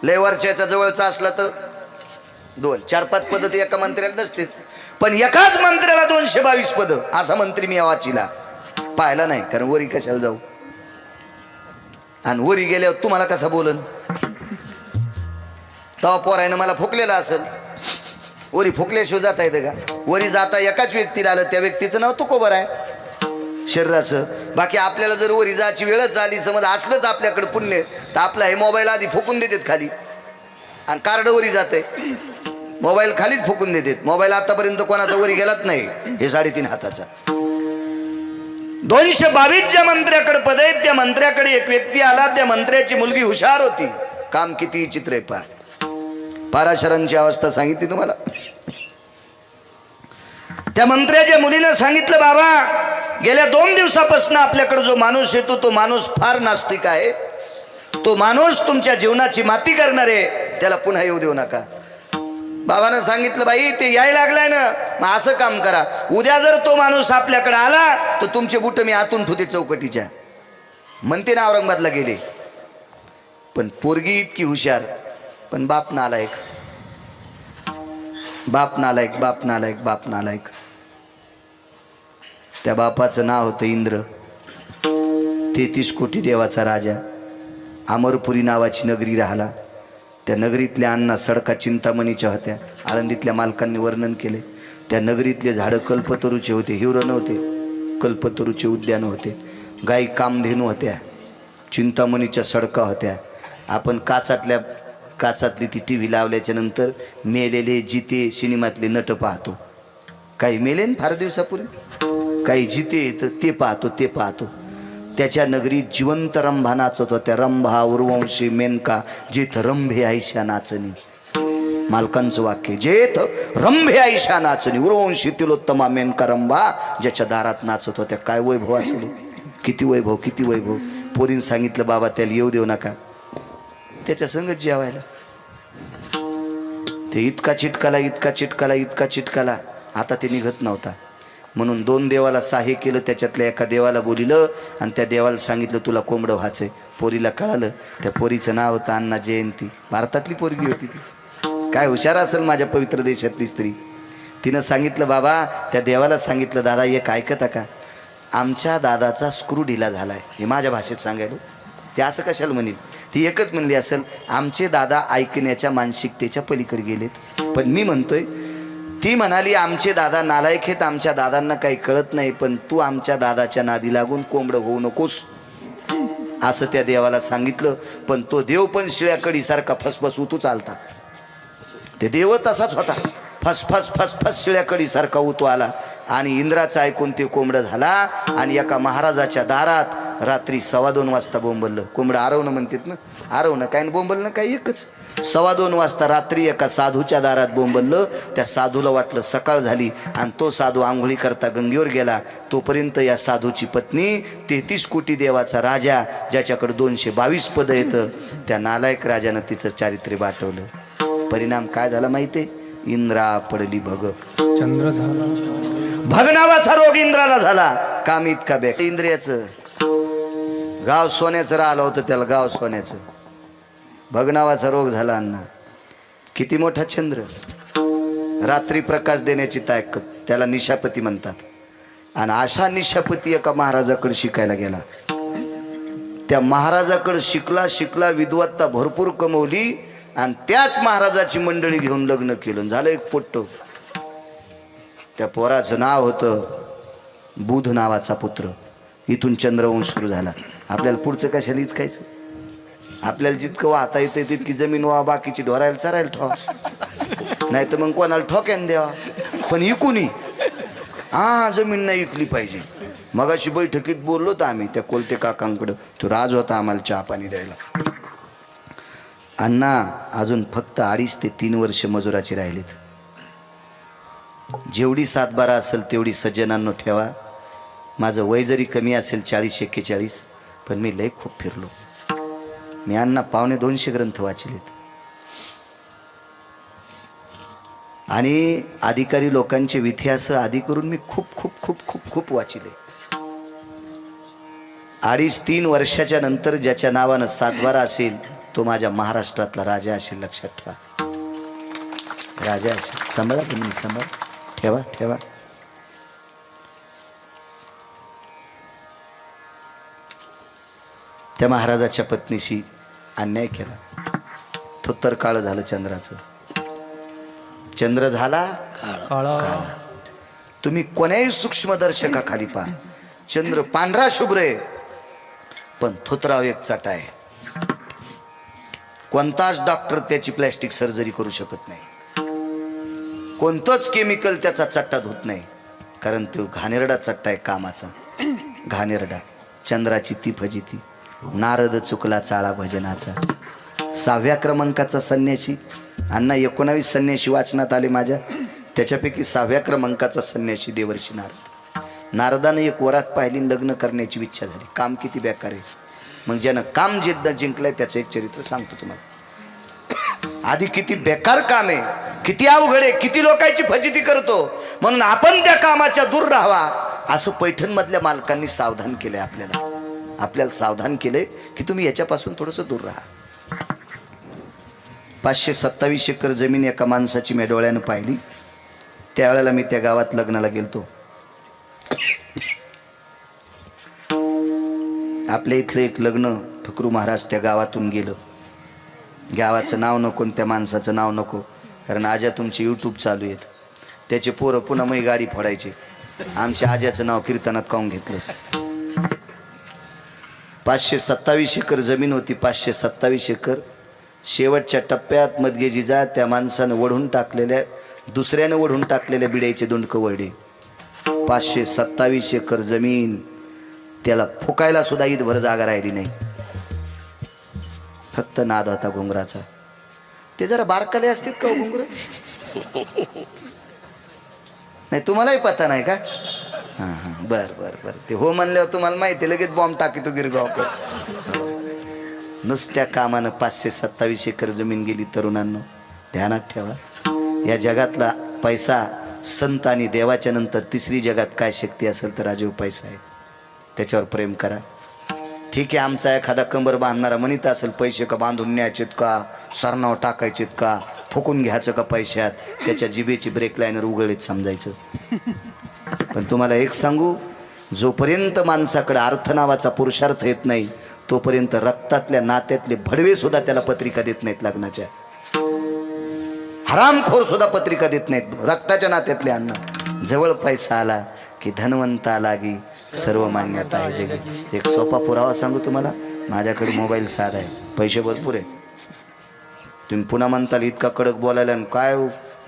लय वर्षाच्या जवळचा असला तर 2. 4-5 पद ते एका मंत्र्याला नसते. पण एकाच मंत्र्याला 222 पद. असा मंत्री मी वाचिला. पाहिला नाही, कारण वरी कशाला जाऊ, आणि वरी गेल्यावर तुम्हाला कसा बोलन, तेव्हा पोरायनं मला फुकलेला असेल. वरी फुकल्याशिवाय जाता येतं का? वरी जाता एकाच व्यक्तीला आलं, त्या व्यक्तीचं नाव तुकोबर आहे शरीराचं. बाकी आपल्याला जर वरी जायची वेळच आली, समज असलंच आपल्याकडे पुण्य, तर आपला हे मोबाईल आधी फुकून देतात खाली, आणि कार्ड वरी जाते, मोबाईल खालीच फुकून देतात. मोबाईल आतापर्यंत कोणाचा वरी गेलाच नाही, हे 3.5 हाताचा. 222 ज्या मंत्र्याकडे पद आहेत, त्या मंत्र्याकडे एक व्यक्ती आला. त्या मंत्र्याची मुलगी हुशार होती. काम किती चित्र आहे पहा. पाराशरांची अवस्था सांगितली तुम्हाला. त्या मंत्र्याच्या मुलीनं सांगितलं, बाबा गेल्या 2 दिवसापासून आपल्याकडे जो माणूस येतो, तो माणूस फार नास्तिक आहे, तो माणूस तुमच्या जीवनाची माती करणार आहे, त्याला पुन्हा येऊ देऊ नका. बाबानं सांगितलं, बाई ते यायला लागलाय ना, मग असं काम करा, उद्या जर तो माणूस आपल्याकडे आला तर तुमचे बुट मी आतून ठेवते चौकटीच्या. म्हणते ना औरंगाबादला गेले, पण पोरगी इतकी हुशार, पण बाप नालायक, बाप नालायक, बाप नालायक, बाप नालायक. त्या बापाचं नाव होतं इंद्र. 33 कोटी देवाचा राजा. अमरपुरी नावाची नगरी राहिला. त्या नगरीतल्या अण्णा सडका चिंतामणीच्या होत्या. आळंदीतल्या मालकांनी वर्णन केले. त्या नगरीतले झाडं कल्पतरूचे होते, हिवरं नव्हते, कल्पतरूचे उद्यान होते. गाई कामधेनू होत्या. चिंतामणीच्या सडका होत्या. आपण काचातली ती टी व्ही लावल्याच्या नंतर मेलेले जिते सिनेमातले नट पाहतो. काही मेले फार दिवसापूर्वी, काही जिते तर ते पाहतो. त्याच्या नगरीत जिवंत रंभा नाचत होत्या. रंभा उर्वंशी मेनका जेथ रंभे आयशा नाचणी. मालकांचं वाक्य, जेथ रंभे आयशा नाचणी, उर्वंशी तिलोत्तमा मेनका रंभा ज्याच्या दारात नाचत होत्या. काय वैभव असेल, किती वैभव, किती वैभव. पोरीन सांगितलं, बाबा त्याला येऊ देऊ नका, त्याच्या संगत जेवायला. ते इतका चिटकाला, आता ते निघत नव्हता. म्हणून 2 देवाला सहाय्य केलं. त्याच्यातल्या एका देवाला बोलिलं आणि त्या देवाला सांगितलं, तुला कोंबडं व्हायचंय. पोरीला कळालं. त्या पोरीचं नाव होतं अण्णा जयंती. भारतातली पोरगी होती ती. काय हुशार असेल माझ्या पवित्र देशातली स्त्री. तिनं सांगितलं, बाबा त्या देवाला सांगितलं, दादा एक ऐकता का, आमच्या दादाचा स्क्रू ढिला झालाय. हे माझ्या भाषेत सांगायला. ते असं कशाला म्हणेल, ती एकच म्हणली असेल, आमचे दादा ऐकण्याच्या मानसिकतेच्या पलीकडे गेलेत. पण मी म्हणतोय, ती म्हणाली आमचे दादा नालायक आहेत, आमच्या दादांना काही कळत नाही, पण तू आमच्या दादाच्या नादी लागून कोंबडं होऊ नकोस, असं त्या देवाला सांगितलं. पण तो देव पण शिळ्याकडीसारखा फसफस उतू चालता. ते देव तसाच होता, फसफस शिळ्याकडीसारखा उतू आला. आणि इंद्राचं ऐकून ते कोंबडं झाला. आणि एका महाराजाच्या दारात रात्री 2:15 वाजता बोंबललं. कोंबडं आरवणं म्हणतात ना, आरवणं काय बोंबलणं काय एकच. 2:15 वाजता रात्री एका साधूच्या दारात बोंबललं. त्या साधूला वाटलं सकाळ झाली, आणि तो साधू आंघोळी करता गंगेवर गेला. तोपर्यंत या साधूची पत्नी 33 कोटी देवाचा राजा, ज्याच्याकडे 222 पदं येतं, त्या नालायक राजानं तिचं चारित्र्य बाटवलं. परिणाम काय झाला माहितीये, इंद्रा पडली भग. चंद्र झाला, भग नावाचा रोग इंद्राला झाला. काम इतका बेक. इंद्रियाचं गाव सोन्याचं राहिलं होतं, त्याला गाव सोन्याचं. भग नावाचा रोग झाला अण्णा. किती मोठा चंद्र, रात्री प्रकाश देण्याची ताकद, त्याला निशापती म्हणतात. आणि अशा निशापती एका महाराजाकडे शिकायला गेला. त्या महाराजाकडे शिकला, विद्वत्ता भरपूर कमवली, आणि त्याच महाराजाची मंडळी घेऊन लग्न केलं. झालं एक पोट्ट. त्या पोराचं नाव होतं बुध नावाचा पुत्र. इथून चंद्रवंश सुरू झाला. आपल्याला पुढचं कशाला इचकायचं, आपल्याला जितकं वाहता येतं तितकी जमीन व्हा, बाकीची ढोरायला चरायला ठेवा, नाही तर मग कोणाला ठोक्यान द्यावा. पण इकूनी जमीन नाही इकली पाहिजे. मगाशी बैठकीत बोललो तर आम्ही त्या कोलते काकांकडं, तो राज होता आम्हाला चहा पाणी द्यायला. अण्णा अजून फक्त 2.5 ते 3 वर्ष मजुराची राहिलीत. जेवढी 7-12 असेल तेवढी सज्जनांनो ठेवा. माझं वय जरी कमी असेल 40-41, पण मी लय खूप फिरलो. मी अण्णा 250 ग्रंथ वाचलेत. आणि अधिकारी लोकांचे इतिहास आधी करून मी खूप खूप खूप खूप खूप वाचले. 2.5-3 वर्षाच्या नंतर ज्याच्या नावानं 7-12 असेल तो माझ्या महाराष्ट्रातला राजा असेल. लक्षात ठेवा, राजा असेल. सांभाळा तुम्ही, सांभाळ, ठेवा. त्या महाराजाच्या पत्नीशी अन्याय केला. थोत्तर काळ झालं चंद्राचं. चंद्र झाला काळा. तुम्ही कोण्याही सूक्ष्मदर्शकाखाली पहा, चंद्र पांढरा शुभ्र आहे, पण थोतराव एक चटा आहे. कोणताच डॉक्टर त्याची प्लॅस्टिक सर्जरी करू शकत नाही. कोणतंच केमिकल त्याचा चट्टा धुत नाही, कारण तो घाणेरडा चट्टा आहे कामाचा. घाणेरडा. चंद्राची ती फजिती. नारद चुकला चाळा भजनाचा. 6व्या क्रमांकाचा संन्यासी. अण्णा 19 संन्यासी वाचनात आले माझ्या, त्याच्यापैकी 6व्या क्रमांकाचा संन्यासी देवर्षी नारद. नारदानं एक वरात पाहिली, लग्न करण्याची इच्छा झाली. काम किती बेकार आहे. मग ज्यानं काम जिंकलंय त्याचं एक चरित्र सांगतो तुम्हाला. आधी किती बेकार काम आहे, किती अवघड आहे, किती लोकांची फजिती करतो, म्हणून आपण त्या कामाच्या दूर राहावा असं पैठण मधल्या मालकांनी सावधान केलंय. आपल्याला सावधान केलंय की तुम्ही याच्यापासून थोडंसं दूर राहा. 527 एकर जमीन एका माणसाची मी डोळ्यानं पाहिली. त्यावेळेला मी त्या गावात लग्नाला गेलतो. आपल्या इथलं एक लग्न, फकरू महाराज त्या गावातून गेलं. गावाचं नाव नको, त्या माणसाचं नाव नको, कारण आजा तुमचे यूट्यूब चालू आहेत. त्याचे पोरं पुन्हा मग गाडी फोडायचे. आमच्या आज्याचं नाव कीर्तनात काऊन घेतलं. 527 एकर जमीन होती. 527 एकर. शेवटच्या टप्प्यात मदगेजीजा त्या माणसानं वढून टाकलेल्या, दुसऱ्यानं वढून टाकलेल्या बिड्याचे दोंडकं वळले. 527 एकर जमीन, त्याला फुकायला सुद्धा ईदभर जागा राहिली नाही. फक्त नाद होता घुंगराचा. ते जरा बारकाले असतात का घुंगर? नाही तुम्हालाही पता नाही का? हां हां, बर बर बर. ते हो म्हणल्यावर तुम्हाला माहिती, लगेच बॉम्ब टाकी तो गिरगावकर. नुसत्या कामानं 527 एकर जमीन गेली. तरुणांनो ध्यानात ठेवा, या जगातला पैसा, संत आणि देवाच्या नंतर तिसरी जगात काय शक्ती असेल तर राजीव पैसा आहे. त्याच्यावर प्रेम करा. ठीक आहे, आमचा एखादा कंबर बांधणारा म्हणत असेल पैसे का बांधून न्यायचेत का, सरनाव टाकायचेत का, फुकून घ्यायचं का पैशात, त्याच्या जिभेची ब्रेक लाईनर उघडीत समजायचं. पण तुम्हाला एक सांगू, जोपर्यंत माणसाकडे अर्थ नावाचा पुरुषार्थ येत नाही तोपर्यंत रक्तातल्या नात्यातले भडवे सुद्धा त्याला पत्रिका देत नाहीत. लग्नाच्या हरामखोर सुद्धा पत्रिका देत नाहीत रक्ताच्या नात्यातले अन्न. जवळ पैसा आला की धनवंता लागी सर्व मान्यता आहे जगी. एक सोपा पुरावा सांगू तुम्हाला. माझ्याकडे मोबाईल साधा आहे, पैसे भरपूर आहे. तुम्ही पुन्हा म्हणताल इतका कडक बोलायला काय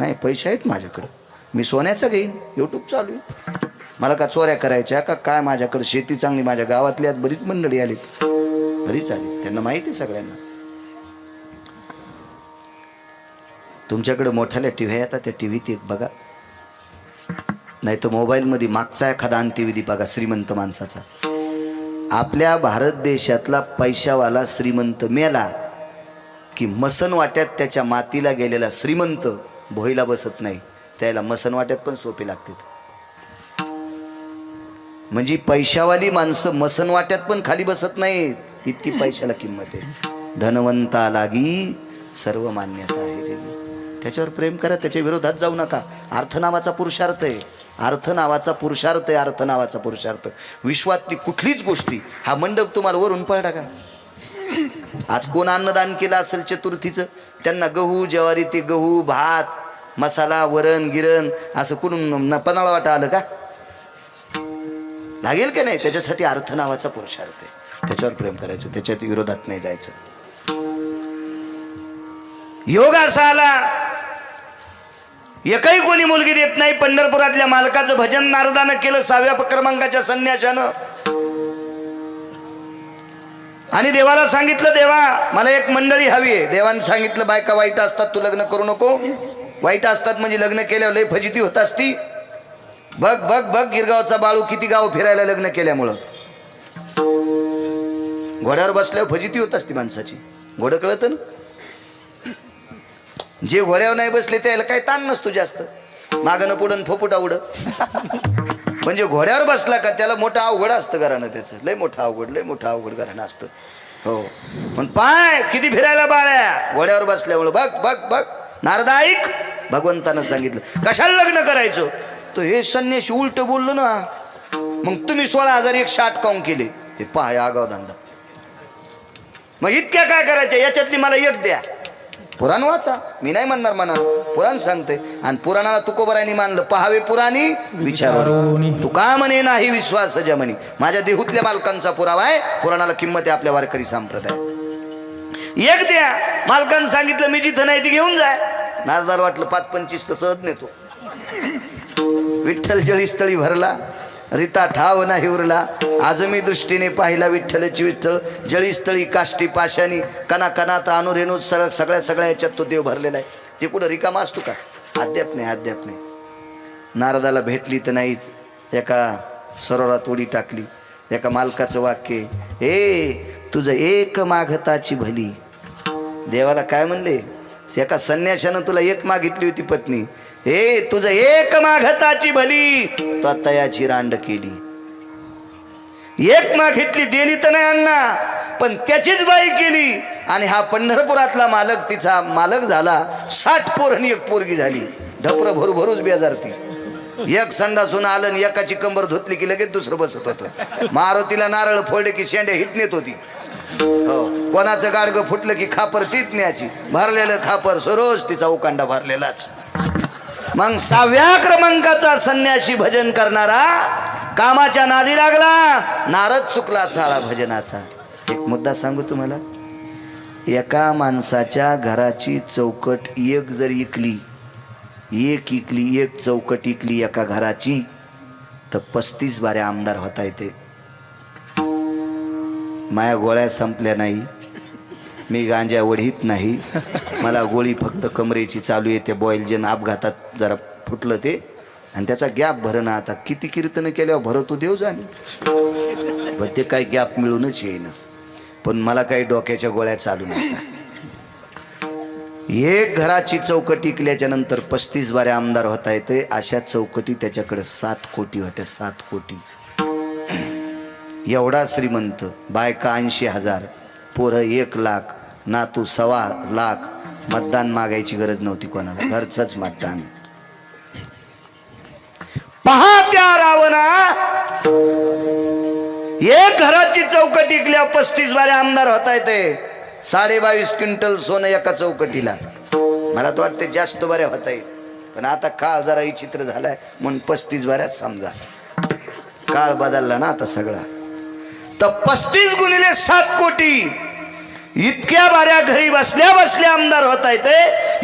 नाही, पैसे आहेत माझ्याकडं, मी सोन्याचं घेईन. यूट्यूब चालू आहे. मला का चोऱ्या करायच्या का काय? माझ्याकडे शेती चांगली. माझ्या गावातली आज बरीच मंडळी आली, बरीच आली, त्यांना माहिती आहे सगळ्यांना. तुमच्याकडे मोठ्याल्या टीव्ही येतात, त्या टीव्हीत एक बघा, नाही तर मोबाईलमध्ये मागचा एखादा अंत्यविधी बघा श्रीमंत माणसाचा. आपल्या भारत देशातला पैशावाला श्रीमंत मेला की मसन वाट्यात त्याच्या मातीला गेलेला श्रीमंत भोईला बसत नाही, त्याला मसन वाट्यात पण सोपे लागतात. म्हणजे पैशावाली माणसं मसन वाट्यात पण खाली बसत नाहीत, इतकी पैशाला किंमत आहे. धनवंता लागी सर्व मान्यता आहे जगी. त्याच्यावर प्रेम करा, त्याच्या विरोधात जाऊ नका. अर्थ नावाचा पुरुषार्थ आहे, अर्थ नावाचा पुरुषार्थ आहे, अर्थ नावाचा पुरुषार्थ. विश्वातली कुठलीच गोष्टी, हा मंडप तुम्हाला वरून पडला का? आज कोण अन्नदान केलं असेल चतुर्थीचं, त्यांना गहू ज्वारी, ते गहू भात मसाला वरण गिरण असं कुठून पन्हाळा वाटा आलं का? लागेल का नाही? त्याच्यासाठी अर्थ नावाचा पुरुषार्थ आहे, त्याच्यावर प्रेम करायचं, त्याच्यात विरोधात नाही जायचं. योग असा आला, एकही कोणी मुलगी देत नाही. पंढरपुरातल्या मालकाचं भजन नारदानं केलं 6व्या क्रमांकाच्या संन्याशानं. आणि देवाला सांगितलं, देवा मला एक मंडळी हवी आहे. देवाने सांगितलं, बायका वाईट असतात, तू लग्न करू नको. वाईट असतात म्हणजे लग्न केल्यावर लय फजिती होत असती. बघ बघ बघ गिरगावचा बाळू किती गाव फिरायला लग्न केल्यामुळं. घोड्यावर बसल्यावर फजिती होत असती माणसाची. घोडं कळतं ना? जे घोड्यावर नाही बसले त्याला काही ताण नसतो जास्त, मागणं पुढं फोपुटा उड. म्हणजे घोड्यावर बसला का त्याला मोठं अवघड असतं घरानं, त्याचं लय मोठं अवघड घरानं असतं. हो, पण पाय किती फिरायला बाळ्या घोड्यावर बसल्यामुळं. बघ बघ बघ नारदा ऐक, भगवंतानं सांगितलं कशाला लग्न करायचं. तो हे संन्याशी उलट बोललो ना, मग तुम्ही 16,001 शाट काउंट केले. हे पहा आगाव धंदा. मग इतक्या काय करायच्या, याच्यातली मला एक द्या. पुराण वाचा, मी नाही म्हणणार म्हणा, पुराण सांगते. आणि पुराणाला तुकोबरायांनी मानलं, पहावे पुराणी विचारून. तू का म्हणे नाही विश्वास जमनी. माझ्या देहूतल्या मालकांचा पुरावा आहे, पुराणाला किंमत आहे आपल्या वारकरी संप्रदाय. एक द्या. मालकानं सांगितलं मी जिथं नाही ती घेऊन जाय. नारदार वाटलं 5-25 तर सहज नेतो. विठ्ठल जळीस्थळी भरला, रीता ठाव नाही उरला. आजमी दृष्टीने पाहिला विठ्ठलची विठ्ठल जळीस्थळी काष्टी पाशानी कना कनात अनुरेणू सगळ्या याच्यात तो देव भरलेला आहे. ते कुठं रिकामा असतो का? अद्याप नाही. नारदाला भेटली तर नाहीच, एका सरोवरात उडी टाकली. एका मालकाचं वाक्य, ए तुझं एक मागताची भली. देवाला काय म्हणले? एका संन्याशानं तुला एक मागितली होती पत्नी, हे तुझं एक मागताची भली, तो तयाची रांड केली. एक मागितली, दिली तर नाही अण्णा, पण त्याचीच बाई केली. आणि हा पंढरपुरातला मालक तिचा मालक झाला. 60 पोरणी एक पोरगी झाली. ढपर भरूच बेजारती. एक संडासून आलं आणि एकाची कंबर धुतली की लगेच दुसरं बसत होतं. मारुतीला नारळ फोडले की शेंड्या हित नेत होती. हो, कोणाचं गाडगं फुटलं की खापर तीच न्यायची. भरलेलं खापर सरोज तिचा उकांडा भरलेलाच. मग 6व्या क्रमांकाचा संन्यासी भजन करणारा कामाच्या नादी लागला. नारद चुकला चाळा भजनाचा. एक मुद्दा सांगू तुम्हाला, एका माणसाच्या घराची चौकट एक जर इकली, एक चौकट इकली एका घराची, तर 35 बारे आमदार होता येते. माया गोळ्या संपल्या नाही, मी गांजा वढीत नाही, मला गोळी फक्त कमरेची चालू आहे. ते बॉयलजन अपघातात जरा फुटलं ते, आणि त्याचा गॅप भरणं. आता किती कीर्तन केल्यावर भरतो देव जाणे, पण ते काही गॅप मिळूनच येईन. पण मला काही डोक्याच्या गोळ्या चालू नव्हत्या. एक घराची चौकट टिकल्याच्या नंतर 35 बारे आमदार होता येते. अशा चौकटी त्याच्याकडे 7 कोटी होत्या. 7 कोटी. एवढा श्रीमंत. बायका 80,000, पोरं 1 लाख, नातू 1.25 लाख. मतदान मागायची गरज नव्हती कोणाला, घरचंच मतदान. पहा त्या रावणा, एक घराची चौकट टिकल्या 35 बारे आमदार होता येते. 22.5 क्विंटल सोनं एका चौकटीला. मला तर वाटतं जास्त बऱ्या होता येईल, पण आता काळ जरा विचित्र झालाय म्हणून 35 बाऱ्याच समजा. काळ बदलला ना आता सगळा. तर 35 गुणिले 7 कोटी इतक्या बाऱ्या घरी बसल्या आमदार होता येते.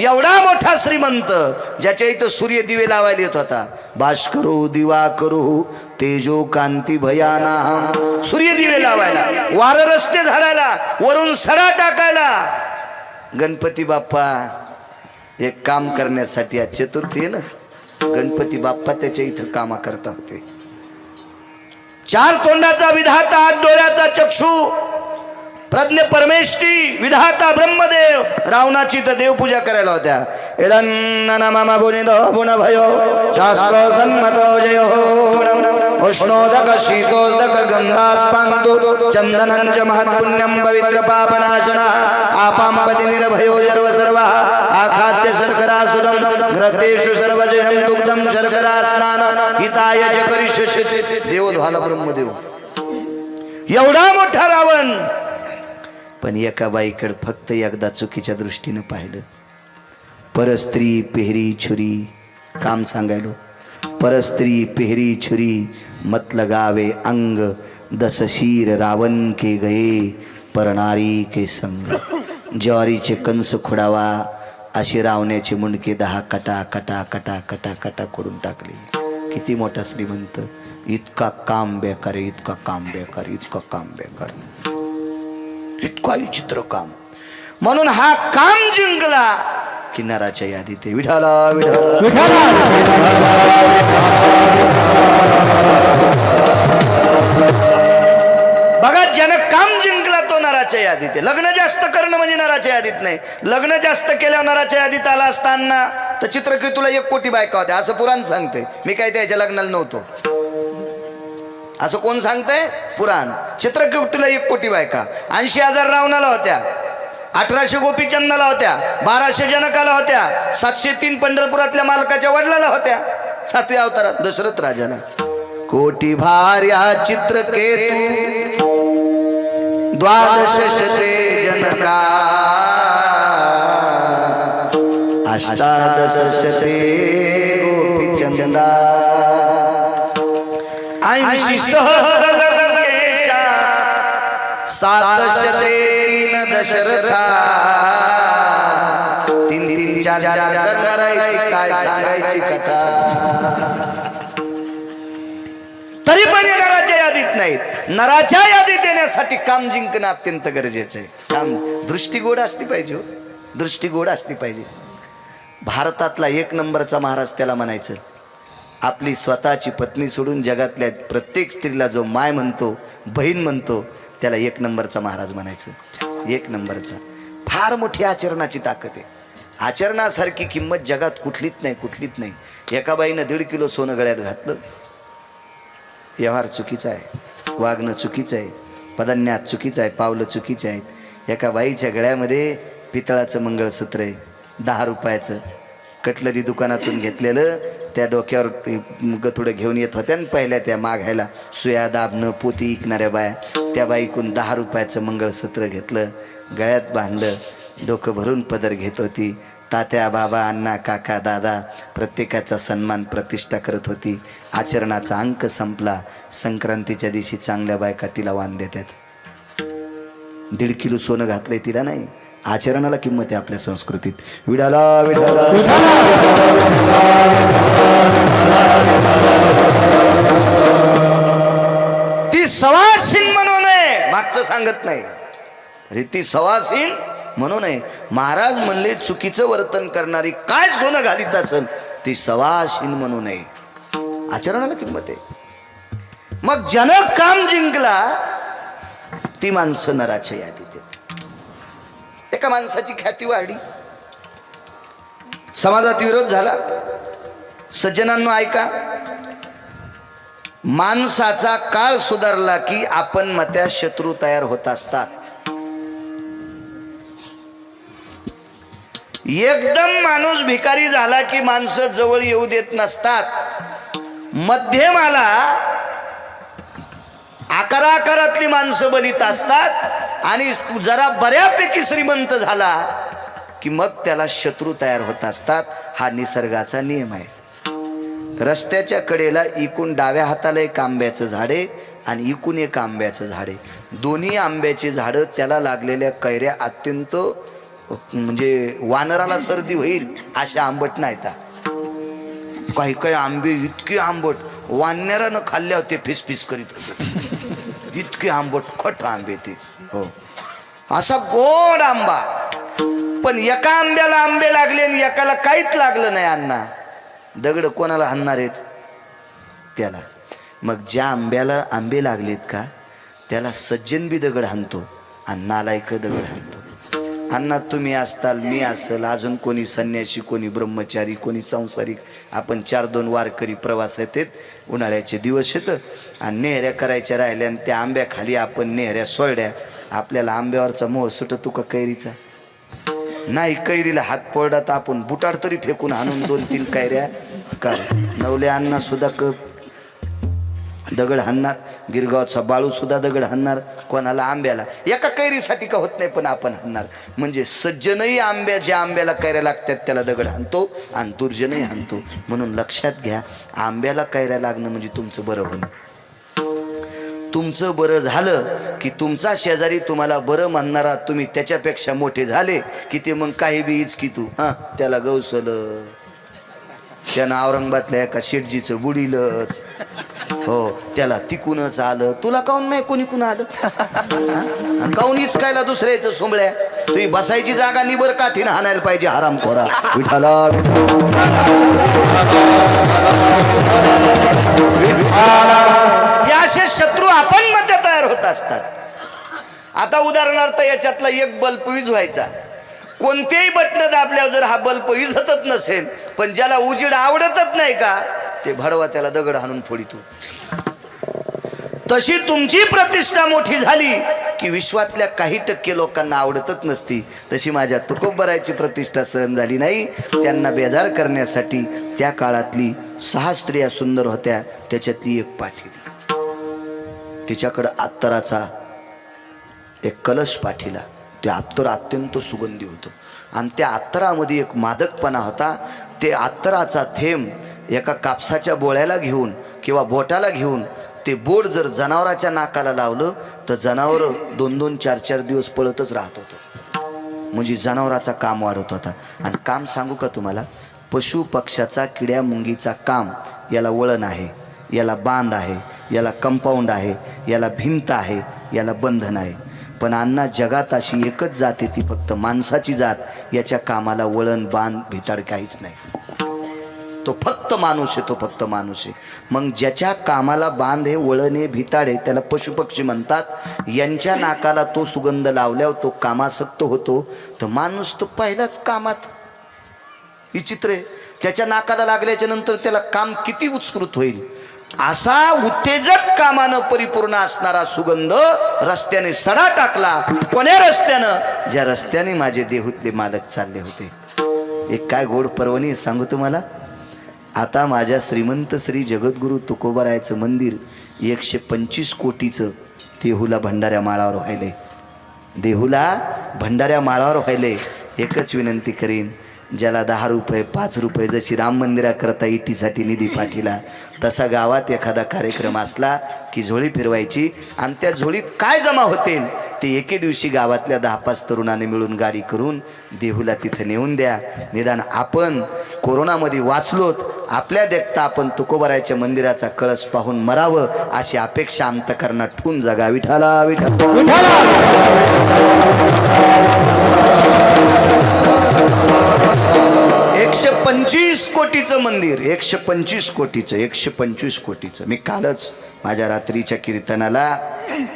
एवढा मोठा श्रीमंत, ज्याच्या इथं सूर्य दिवे लावायला येत होता. भास्करो दिवा करू तेजो कांती भयाना. सूर्य दिवे लावायला, वार रस्ते झाडायला, वरून सडा टाकायला. गणपती बाप्पा एक काम करण्यासाठी, आज चतुर्थी आहे ना, गणपती बाप्पा त्याच्या इथं कामा करता होते. 4 तोंडाचा विधाता, 8 डोळ्याचा चक्षु, प्रज्ञ परमेष्ठी, विधाता ब्रह्मदेव. रावणाची तर देवपूजा करायला होत्या. एडन्न मामा बोनिद पुन भयो शास्त्र सन्मतो जयो. उष्णोदक शीतोदक गंधास्पांतु चंदनं च महत्पुण्यं पवित्र पापनाशना. आपांपति निर्भयो सर्व सर्वा आखाद्य शर्करा सुदं घृतेषु सर्वजनं दुग्धं शर्करा स्नान हिताय च करिष्यति. देव झाला ब्रह्मदेव. एवढा मोठा रावण. पण एका बाईकडे फक्त एकदा चुकीच्या दृष्टीने पाहिलं. परस्त्री पेहरी छुरी, काम सांगायलो. परस्त्री पेहरी छुरी मत लगावे अंग, 10 शीर रावण के गये परनारी के संग. ज्वारीचे कंस खुडावा अशी रावण्याचे मुंडके 10 कटा कटा कटा कटा कटा खोडून टाकले. किती मोठा श्रीमंत. इतका काम बेकार, इतका काम बेकार, इतका काम बेकार, इतका विचित्र काम. म्हणून हा काम जिंकला किनाराच्या यादीत. विठाला विठाला विठाला. बघा, ज्यानं काम जिंकला तो नराच्या यादीत. लग्न जास्त करणं म्हणजे नराच्या यादीत नाही. लग्न जास्त केल्यावर नराच्या यादीत आला असताना तर चित्रकेतूला 1 कोटी बायका होत्या असं पुराण सांगते. मी काय त्याच्या लग्नाला नव्हतो असं कोण सांगतंय? पुराण. चित्रकेतूला 1 कोटी बायका. 80,000 रावणाला होत्या, 1800 गोपीचंदाला होत्या, 1200 जनकाला होत्या, 703 पंढरपुरातल्या मालकाच्या वडिलाला होत्या, 7व्या अवतारात दशरथ राजाला. कोटी भार्या चित्रकेतू 12 शते नका अष्टादशशते गोपीचंदा 80 सहस्रलंकेशा 703 दशरथा 3 4 करणाराची काय सांगायची कथा तरी पण नराच्या यादीत नाहीत नराच्या यादीत येण्यासाठी काम जिंकणं अत्यंत गरजेचं आहे काम दृष्टिगोड असली पाहिजे हो दृष्टिगोड असली पाहिजे भारतातला 1 नंबरचा महाराज त्याला म्हणायचं आपली स्वतःची पत्नी सोडून जगातल्या प्रत्येक स्त्रीला जो माय म्हणतो बहीण म्हणतो त्याला 1 नंबरचा महाराज म्हणायचं 1 नंबरचा फार मोठी आचरणाची ताकद आहे आचरणासारखी किंमत जगात कुठलीच नाही एका बाईनं 1.5 किलो सोनं गळ्यात घातलं व्यवहार चुकीचा आहे वागणं चुकीचं आहे पदान्यात चुकीचं आहे पावलं चुकीचे आहेत एका बाईच्या गळ्यामध्ये पितळाचं मंगळसूत्र आहे 10 रुपयाचं कटलरी दुकानातून घेतलेलं त्या डोक्यावर गथुडं घेऊन येत होत्या आणि पहिल्या त्या मागायला सुया दाबणं पोती विकणाऱ्या बाया त्या बाईकून 10 रुपयाचं मंगळसूत्र घेतलं गळ्यात बांधलं डोकं भरून पदर घेत होती तात्या बाबा अण्णा काका दादा प्रत्येकाचा सन्मान प्रतिष्ठा करत होती आचरणाचा अंक संपला संक्रांतीच्या दिवशी चांगल्या बायका तिला वाण देतात 1.5 किलो सोनं घातलंय तिला नाही आचरणाला किंमत आहे आपल्या संस्कृतीत विडाला विडाला ती सवासीन म्हणू नये मागचं सांगत नाही रीती सवासीन म्हणू नये महाराज म्हणले चुकीचं वर्तन करणारी काय सोनं घालीत असेल ती सवासीन म्हणू नये आचरणाला किंमत आहे मग ज्यानं काम जिंकला ती माणसं नराच्या यादीत येत एका माणसाची ख्याती वाढली समाजात विरोध झाला सज्जनांनो ऐका माणसाचा काळ सुधारला की आपण मत्या शत्रू तयार होत असतात एकदम माणूस भिकारी झाला की माणसं जवळ येऊ देत नसतात मध्यमाला आकारातली माणसं बलित असतात आणि जरा बऱ्यापैकी श्रीमंत झाला की मग त्याला शत्रू तयार होत असतात हा निसर्गाचा नियम आहे रस्त्याच्या कडेला इकून डाव्या हाताला एक आंब्याचं झाड आहे आणि इकून एक आंब्याचं झाड आहे दोन्ही आंब्याची झाडं त्याला लागलेल्या कैऱ्या अत्यंत म्हणजे वानराला सर्दी होईल अशा आंबट नाहीत काही काही आंबे इतके आंबट वानरानं खाल्ले होते फिसफिस करीत होते इतके आंबट खट आंबे ते हो असा गोड आंबा पण एका आंब्याला आंबे लागले आणि एकाला काहीच लागलं नाही अण्णा दगड कोणाला हाणणार आहेत त्याला मग ज्या आंब्याला आंबे लागलेत का त्याला सज्जन बी दगड हाणतो आणि नालायक दगड हाणतो अण्णा तुम्ही असताल मी असेल अजून कोणी संन्यासी कोणी ब्रह्मचारी कोणी संसारिक आपण 4-2 वारकरी प्रवास येतात उन्हाळ्याचे दिवस येतं आणि नेहऱ्या करायच्या राहिल्या आणि त्या आंब्याखाली आपण नेहऱ्या सोडल्या आपल्याला आंब्यावरचा मोह सुटतो का कैरीचा नाही कैरीला हात पडला तर आपण बुटाड तरी फेकून आणून 2-3 कैऱ्या काढ नवले अण्णा सुद्धा दगड हाणणार गिरगावचा बाळू सुद्धा दगड हाणणार कोणाला आंब्याला एका कैरीसाठी का होत नाही पण आपण हाणणार म्हणजे सज्जनही ज्या आंब्याला कैऱ्या लागतात त्याला दगड हाणतो आणि दुर्जनही हाणतो म्हणून लक्षात घ्या आंब्याला कैऱ्या लागणं म्हणजे तुमचं बरं होणं तुमचं बरं झालं की तुमचा शेजारी तुम्हाला बरं म्हणणारा तुम्ही त्याच्यापेक्षा मोठे झाले की ते मग काही बी इचकी तू त्याला गवसलं त्यानं औरंगाबादल्या एका शेटजीचं बुडीलच हो त्याला तिकूनच आलं तुला काऊन नाही कोणी कुणा आलं काऊन इचकायला दुसऱ्याचं सोंबळ्या तुही बसायची जागा निबर काठीनं हाणायला पाहिजे हरामखोरा विठाला असे शत्रू आपण मध्ये तयार होत असतात आता उदाहरणार्थ याच्यातला एक बल्ब वीज व्हायचा कोणतेही बटन दाबल्यावर जर हा बल्ब विझतच नसेल पण ज्याला उजेड आवडतच नाही का ते भडवा त्याला दगड हाणून फोडितो तशी तुमची प्रतिष्ठा मोठी झाली की विश्वातल्या काही टक्के लोकांना आवडतच नसती तशी माझ्या तुकोबरायची प्रतिष्ठा सहन झाली नाही त्यांना बेजार करण्यासाठी त्या काळातली 6 स्त्रिया सुंदर होत्या त्याच्यातली एक पाठीली तिच्याकडं अत्तराचा एक कलश पाठीला ते अत्तर अत्यंत सुगंधी होतं आणि त्या अत्तरामध्ये एक मादकपणा होता. ते अत्तराचा थेंब एका कापसाच्या बोळ्याला घेऊन किंवा बोटाला घेऊन ते बोट जर जनावराच्या नाकाला लावलं तर जनावर 2-2, 4-4 दिवस पळतच राहत होतं. म्हणजे जनावराचा काम वाढत होता. आणि काम सांगू का तुम्हाला, पशु पक्ष्याचा, किड्या मुंगीचा काम, याला वळण आहे, याला बांध आहे, याला कंपाऊंड आहे, याला भिंत आहे, याला बंधन आहे. पण अण्णा जगात अशी एकच जात आहे, ती फक्त माणसाची जात. याच्या कामाला वळण बांध भिताड काहीच नाही. तो फक्त माणूस आहे, तो फक्त माणूस आहे. मग ज्याच्या कामाला बांध आहे, वळण आहे, भिताड आहे, त्याला पशुपक्षी म्हणतात. यांच्या नाकाला तो सुगंध लावल्यावर तो कामासक्त होतो. तर माणूस तो पहिलाच कामात विचित्र आहे. त्याच्या नाकाला लागल्याच्या नंतर त्याला काम किती उत्स्फूर्त होईल. असा उत्तेजक कामानं परिपूर्ण असणारा सुगंध रस्त्याने सडा टाकला. कोण्या रस्त्यानं? ज्या रस्त्याने माझे देहूतले मालक चालले होते. एक काय गोड पर्वणी सांगू तुम्हाला. आता माझ्या श्रीमंत श्री जगद्गुरु तुकोबारायचं मंदिर 125 कोटीचं देहूला भंडाऱ्या माळावर व्हायले. देहूला भंडाऱ्या माळावर व्हायले. एकच विनंती करीन, ज्याला 10 रुपये 5 रुपये जशी राम मंदिराकरता इटीसाठी निधी पाठीला, तसा गावात एखादा कार्यक्रम असला की झोळी फिरवायची आणि त्या झोळीत काय जमा होतील ते एके दिवशी गावातल्या 10-5 तरुणाने मिळून गाडी करून देहूला तिथं नेऊन द्या. निदान आपण कोरोनामध्ये वाचलोत, आपल्या देखता आपण तुकोबारायच्या मंदिराचा कळस पाहून मरावं अशी अपेक्षा अंतकरणात ठेवून जगा. विठाला विठा विठाला. 125 कोटीचं मंदिर, 125 कोटीचं, 125 कोटीचं. मी कालच माझ्या रात्रीच्या कीर्तनाला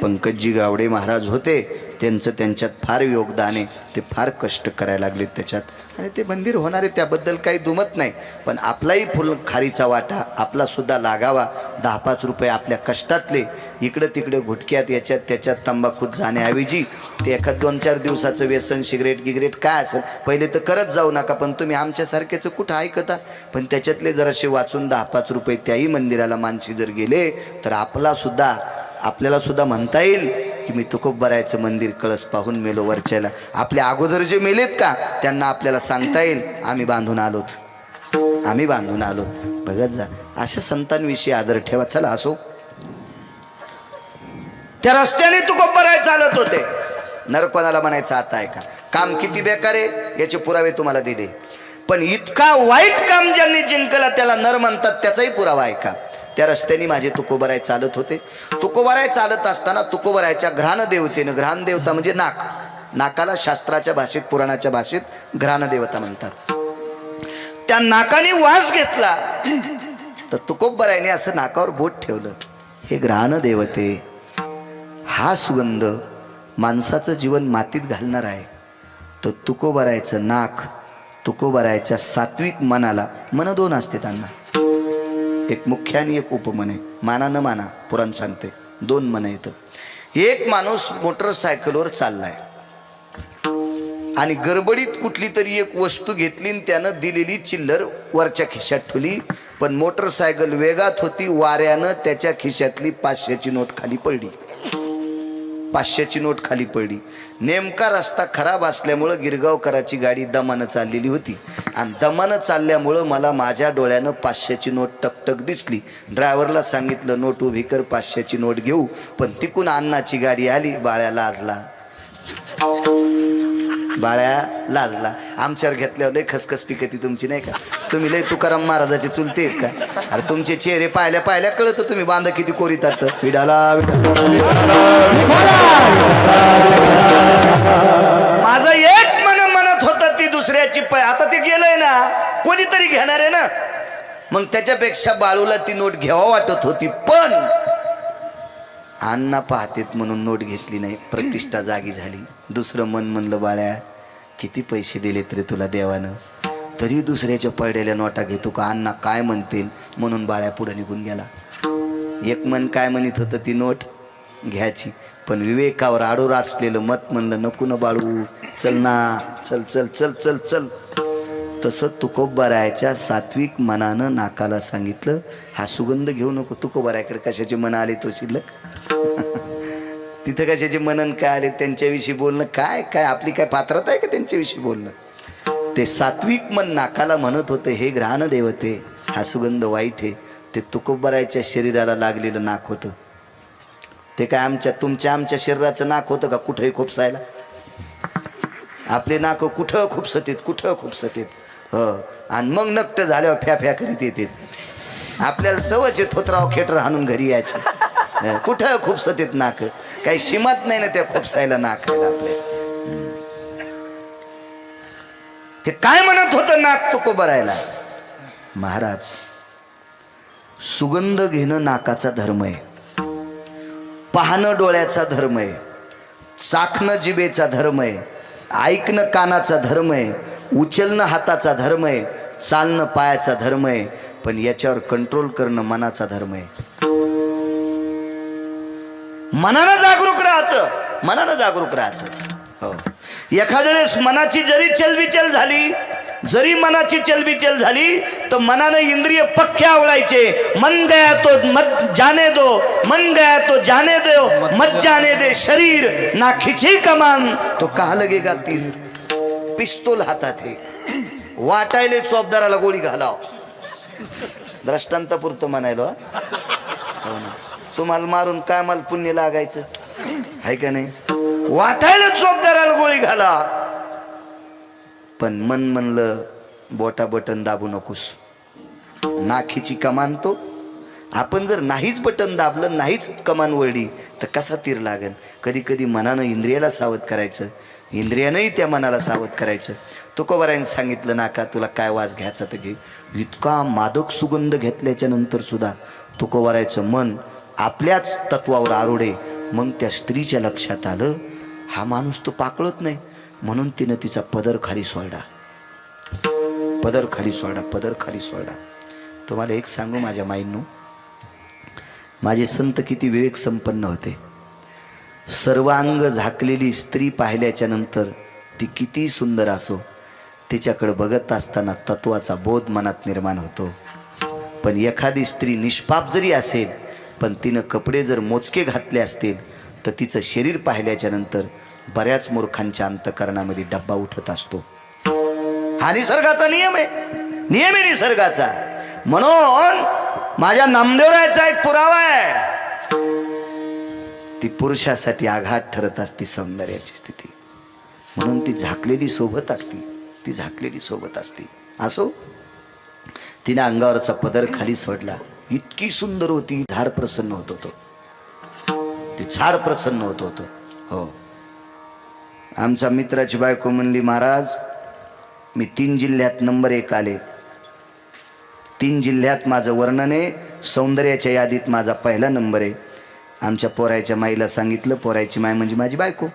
पंकजी गावडे महाराज होते, त्यांचं त्यांच्यात फार योगदान आहे. ते फार कष्ट करायला लागले त्याच्यात आणि ते मंदिर होणार आहे, त्याबद्दल काही दुमत नाही. पण आपलाही फुल खारीचा वाटा आपला सुद्धा लागावा. 10-5 रुपये आपल्या कष्टातले इकडं तिकडे घुटक्यात याच्यात त्याच्यात तंबाखूत जाण्याऐवजी ते एखाद 2-4 दिवसाचं व्यसन, सिगरेट गिगरेट काय असेल पहिले तर करत जाऊ नका. पण तुम्ही आमच्यासारख्याचं कुठं ऐकता. पण त्याच्यातले जराशे वाचून 10-5 रुपये त्याही मंदिराला मानसी जर गेले तर आपल्याला सुद्धा म्हणता येईल की मी तुकोबारायचं मंदिर कळस पाहून मेलो वरच्याला. आपल्या अगोदर जे मेलेत का त्यांना आपल्याला सांगता येईल आम्ही बांधून आलोत, आम्ही बांधून आलोत. बघत जा. अशा संतांविषयी आदर ठेवा. चला असो. त्या रस्त्याने तुकोबाराय चालत होते. नर कोणाला म्हणायचं आता आहे का? काम किती बेकार आहे याचे पुरावे तुम्हाला दिले. पण इतका वाईट काम ज्यांनी जिंकला त्याला नर म्हणतात, त्याचाही पुरावा आहे का? त्या रस्त्याने माझे तुकोबाराय चालत होते. तुकोबाराय चालत असताना तुकोबारायच्या घ्राणदेवतेनं, घ्राणदेवता म्हणजे नाक, नाकाला शास्त्राच्या भाषेत, पुराणाच्या भाषेत घ्राणदेवता म्हणतात. त्या नाकाने वास घेतला तर तुकोबारायने असं नाकावर बोट ठेवलं. हे घ्राणदेवते, हा सुगंध माणसाचं जीवन मातीत घालणार आहे. तर तुकोबारायचं नाक तुकोबारायच्या सात्विक मनाला, मन 2 असते त्यांना, एक मुख्य आणि एक उपमन आहे. माना न माना पुराण सांगते 2 मन येतं. एक माणूस मोटरसायकलवर चाललाय आणि गडबडीत कुठली तरी एक वस्तू घेतली आणि त्यानं दिलेली चिल्लर वरच्या खिशात ठेवली. पण मोटरसायकल वेगात होती, वाऱ्यानं त्याच्या खिशातली 500ची नोट खाली पडली. 500ची नोट खाली पडली. नेमका रस्ता खराब असल्यामुळं गिरगावकराची गाडी दमानं चाललेली होती आणि दमानं चालल्यामुळं मला माझ्या डोळ्यानं 500ची नोट टकटक दिसली. ड्रायव्हरला सांगितलं नोट उभी कर, 500ची नोट घेऊ. पण तिकून अण्णाची गाडी आली. बाळ्या लाजला, बाळ्या लाजला. आमच्यावर घेतल्यावर लय खसखस पिकती तुमची नाही का? तुम्ही लय तुकाराम महाराजाचे चुलते आहेत का? अरे तुमचे चेहरे पाहिल्या पाहिल्या कळतं तुम्ही बांधा किती कोरीतात. विडाला माझं एक मन म्हणत होतं ती दुसऱ्याची आता ते गेलंय ना, कोणीतरी घेणार आहे ना. मग त्याच्यापेक्षा बाळूला ती नोट घ्यावा वाटत होती. पण अण्णा पाहतेत म्हणून नोट घेतली नाही. प्रतिष्ठा जागी झाली. दुसरं मन म्हणलं बाळ्या किती पैसे दिलेत रे तुला देवानं, तरी दुसऱ्याच्या पडलेल्या नोटा घेतो का? अण्णा काय म्हणतील म्हणून बाळ्या पुढे निघून गेला. एक मन काय म्हणत होतं ती नोट घ्यायची, पण विवेकावर आडूर असलेलं मत म्हणलं नको ना बाळू, चल ना, चल चल चल चल चल. तसं तुकोबारायच्या सात्विक मनानं नाकाला सांगितलं हा सुगंध घेऊ नको. तुकोबारायकडे कशाचे मन आले तो शिल्लक. तिथं कशाचे मनन काय आले त्यांच्याविषयी बोलणं, काय काय आपली काय पात्रता आहे का त्यांच्याविषयी बोलणं. ते सात्विक मन नाकाला म्हणत होते, हे घ्राण देवते हा सुगंध वाईट आहे. ते तुकोबरायच्या शरीराला लागलेलं नाक होतं. ते काय आमच्या शरीराचं नाक होतं का कुठंही खुपसायला. आपले नाक कुठं खुपसतेत आणि मग नक्ट झाल्यावर फ्या फ्या करीत येते. आपल्याला सवच आहे थोतराव खेटर हाणून घरी यायची. कुठं खुपसतेत नाक, काही सीमात नाही ना त्या खुपसायला नाकायला आपल्या. ते काय म्हणत होतं नाक तुकोबरायला. महाराज, सुगंध घेणं नाकाचा धर्म आहे, पाहणं डोळ्याचा धर्म आहे, चाखणं जिभेचा धर्म आहे, ऐकणं कानाचा धर्म आहे, उचलणं हाताचा धर्म आहे, चालणं पायाचा धर्म आहे, पण याच्यावर कंट्रोल करणं मनाचा धर्म आहे. मनानं जागरूक राहायचं. हो, एखाद्या वेळेस मनाची जरी चलबिचल झाली तर मनानं इंद्रिय पक्के आवडायचे. मन गया तो मत जाने दो, मन गया तो जाने दो, मत जाने दे शरीर ना खिची कमान तो कहा लगेगा तीर. पिस्तूल हातात हे वाटायले चोपदाराला गोळी घालाव. दृष्टांतापुरतं म्हणायलो. तुम्हाला मारून काय मला पुण्य लागायचं आहे का नाही. वाटायला चोपदाराला गोळी घाला, पण मन म्हणलं बोटा बटन दाबू नकोस. नाखीची कमान तो. आपण जर नाहीच बटन दाबलं, नाहीच कमान वळली तर कसा तीर लागेल. कधी कधी मनानं इंद्रियाला सावध करायचं, इंद्रियानंही त्या मनाला सावध करायचं. तुकोबारायने सांगितलं, नाका तुला काय वास घ्यायचा तर घे. इतका मादक सुगंध घेतल्याच्या नंतर सुद्धा तुकोबारायचं मन आपल्याच तत्वावर आरोडे. मग त्या स्त्रीच्या लक्षात आलं, हा माणूस तो पाकळत नाही, म्हणून तिनं तिचा पदर खाली सोडला. तुम्हाला एक सांगू माझ्या माईंनो, माझे संत किती विवेक संपन्न होते. सर्वांग झाकलेली स्त्री पाहिल्याच्या नंतर ती किती सुंदर असो, तिच्याकडे बघत असताना तत्वाचा बोध मनात निर्माण होतो. पण एखादी स्त्री निष्पाप जरी असेल, पण तिनं कपडे जर मोजके घातले असतील तर तिचं शरीर पाहिल्याच्या नंतर बऱ्याच मूर्खांच्या अंतःकरणामध्ये डब्बा उठत असतो. हा निसर्गाचा नियम आहे निसर्गाचा. म्हणून माझ्या नामदेवरायाचा एक पुरावा आहे. ती पुरुषासाठी आघात ठरत असते सौंदर्याची स्थिती. म्हणून ती झाकलेली सोबत असते. असो, तिने अंगावरचा पदर खाली सोडला. इतकी सुंदर होती, झाड प्रसन्न होत होतं. हो, आमच्या मित्राची बायको म्हणली, महाराज मी 3 जिल्ह्यात नंबर 1 आले. 3 जिल्ह्यात माझं वर्णन आहे, सौंदर्याच्या यादीत माझा पहिला नंबर आहे. आमच्या पोरायच्या माईला सांगितलं, पोरायची माय म्हणजे माझी बायको.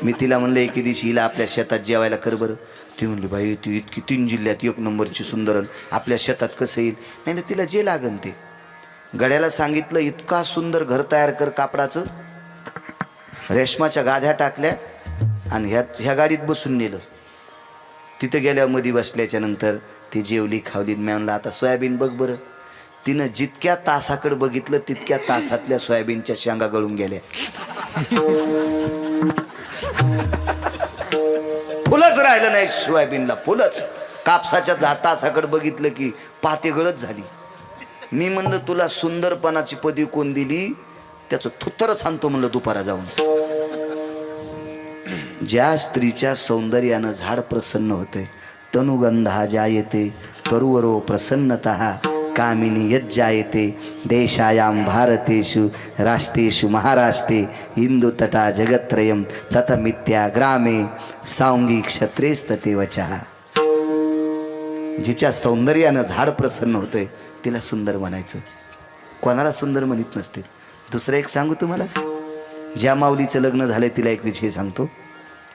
मी तिला म्हणलं, एके दिवशी हिला आपल्या शेतात जेवायला कर बरं. ती म्हणली, बाई ती इतकी 3 जिल्ह्यात 1 नंबरची सुंदर, आपल्या शेतात कसं येईल. नाही, तिला जे लागन ते. गड्याला सांगितलं, इतका सुंदर घर तयार कर कापडाचं. रेशमाच्या गाद्या टाकल्या आणि ह्या गाडीत बसून नेलं. तिथं गेल्या मध्ये बसल्याच्या नंतर ती जेवली खावली. मी म्हणलं, आता सोयाबीन बघ बरं. तिनं जितक्या तासाकडे बघितलं तितक्या तासातल्या सोयाबीनच्या शेंगा गळून गेल्या. फुलच राहिलं नाही सोयाबीनला, फुलच. कापसाच्या 10 तासाकडे बघितलं की पाते गळत झाली. मी म्हणलं, तुला सुंदरपणाची पदवी कोण दिली, त्याचं थुत्तरच आणतो म्हणलं दुपारा जाऊन. ज्या स्त्रीच्या सौंदर्यानं झाड प्रसन्न होते, तनुगंधा जायते तरुवरो प्रसन्नतः कामिनी यज्जायते देशायां भारतेषु राष्ट्रेषु महाराष्ट्रे हिंदुतटा जगत्त्रयं तथमित्या ग्रामे सांगी क्षत्रेस्तते वचः. जिच्या सौंदर्यानं झाड प्रसन्न होते तिला सुंदर म्हणायचं. कोणाला सुंदर म्हणत नसते. दुसरं एक सांगू तुम्हाला, ज्या माऊलीचं लग्न झालंय तिला एक विषय सांगतो,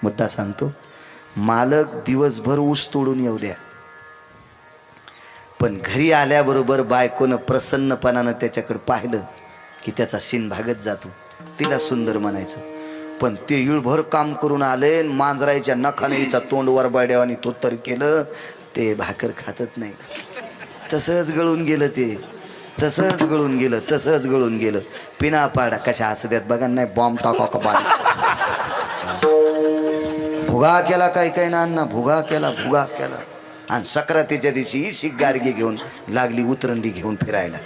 मुद्दा सांगतो. मालक दिवसभर ऊस तोडून येऊ द्या, पण घरी आल्याबरोबर बायकोनं प्रसन्नपणानं त्याच्याकडे पाहिलं की त्याचा शिन भागत जातो. तिला सुंदर म्हणायचं. पण ते इळभर काम करून आले, मांजरायच्या नखाने हिचा तोंड वरबाड्या आणि तो तर केलं, ते भाकर खातच नाही, तसंच गळून गेलं ते. तसंच गळून गेलं, तसंच गळून गेलं. पिना पाडा कशा हसत्यात बघा, नाही बॉम्ब टाका का बारीक. भुगा केला काही काही ना अण्णा, भुगा केला, भुगा केला. आणि सक्रातीच्या दिवशी ही गाडगी घेऊन लागली उतरंडी घेऊन फिरायला.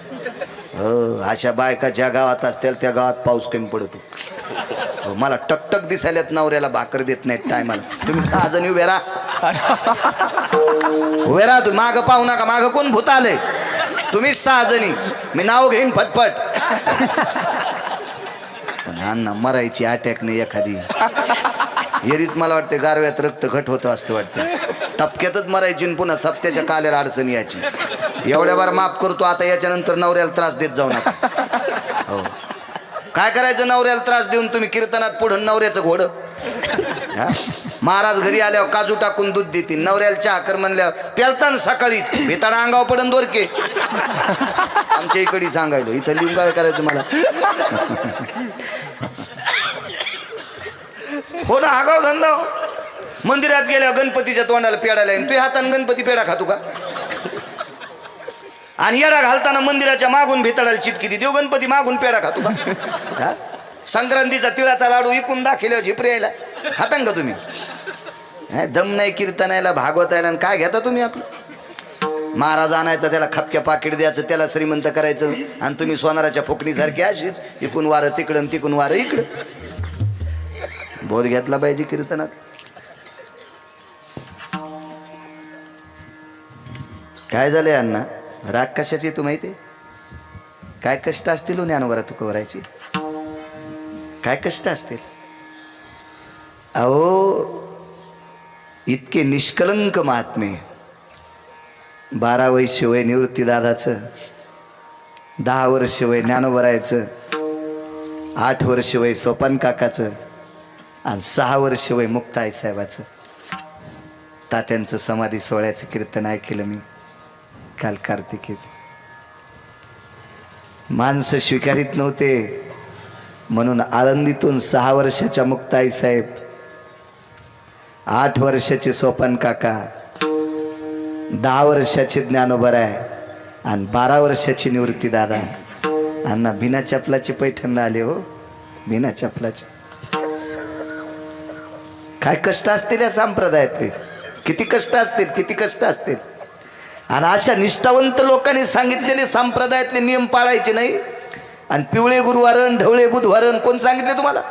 अशा बायका ज्या गावात असतील त्या गावात पाऊस कमी पडतो. मला टकटक दिसायल्यात नवऱ्याला भाकर देत नाहीत टायमाला. तुम्ही 6 जणी उभे राहा, उभे राहा. तुम्ही मागं पाहू नका, मागं कोण भूत आलंय. तुम्ही 6 जणी, मी नाव घेईन फटफट. पण अण्णा मरायची अटॅक नाही एखादी येरीच मला वाटते गारव्यात रक्त घट होतं असतं वाटतं. टपक्यातच मरायची पुन्हा सप्त्याच्या काल्याला अडचणी याची. एवढ्या बार माफ करतो आता, याच्यानंतर नवऱ्याला त्रास देत जाऊ नका. हो, काय करायचं नवऱ्याला त्रास देऊन तुम्ही कीर्तनात पुढं नवऱ्याचं घोडं. महाराज घरी आल्यावर काजू टाकून दूध देतील, नवऱ्याला चहा कर म्हणल्यावर प्यालताना सकाळी भेताडा अंगावर पडन दोरके. आमच्या इकडे सांगायला इथं लिंगाळ करायचं मला. हो ना, आगाव धंदा. मंदिरात गेल्यावर गणपतीच्या तोंडाला पेडायला येईल, तुझ्या हाताने गणपती पेढा खातो का? आणि येडा घालताना मंदिराच्या मागून भेताडाला चिटकी दी, देव गणपती मागून पेढा खातो का? संक्रांतीचा तिळाचा लाडू इकून दाखिल्यावर झिपरे यायला खातान का तुम्ही? दम नाही कीर्तनायला, भागवतायला, काय घेता तुम्ही आपलं? महाराज आणायचा, त्याला खपक्या पाकिट द्यायचं, त्याला श्रीमंत करायचं, आणि तुम्ही सोनाराच्या फुकणीसारखे अशीच इकून वारं तिकडं तिकून वारं इकडं. बोध घेतला पाहिजे कीर्तनात. काय झालंय अण्णा, राग कशाची तू माहिती? काय कष्ट असतील ज्ञानोबा तुकोबरायची, काय कष्ट असतील. अहो इतके निष्कलंक महात्मे. 12 वर्ष वय निवृत्ती दादाचं, 10 वर्ष वय ज्ञानोबरायचं, 8 वर्ष वय सोपान काकाचं, आणि 6 वर्ष वय मुक्ताई साहेबाचं. तात्यांचं समाधी सोहळ्याचं कीर्तन ऐकलं मी काल कार्तिकीत. माणसं स्वीकारित नव्हते म्हणून आळंदीतून 6 वर्षाच्या मुक्ताई साहेब, 8 वर्षाचे सोपान काका, 10 वर्षाचे ज्ञानोबराय आणि 12 वर्षाची निवृत्ती दादा. अण्णा बिना चपलाची पैठणला आले हो, बिना चपलाची. काय कष्ट असतील या संप्रदायातले, किती कष्ट असतील, किती कष्ट असतील. आणि अशा निष्ठावंत लोकांनी सांगितलेले संप्रदायातले नियम पाळायचे नाही. आणि पिवळे गुरुवारण, ढवळे बुधवारण कोण सांगितले तुम्हाला?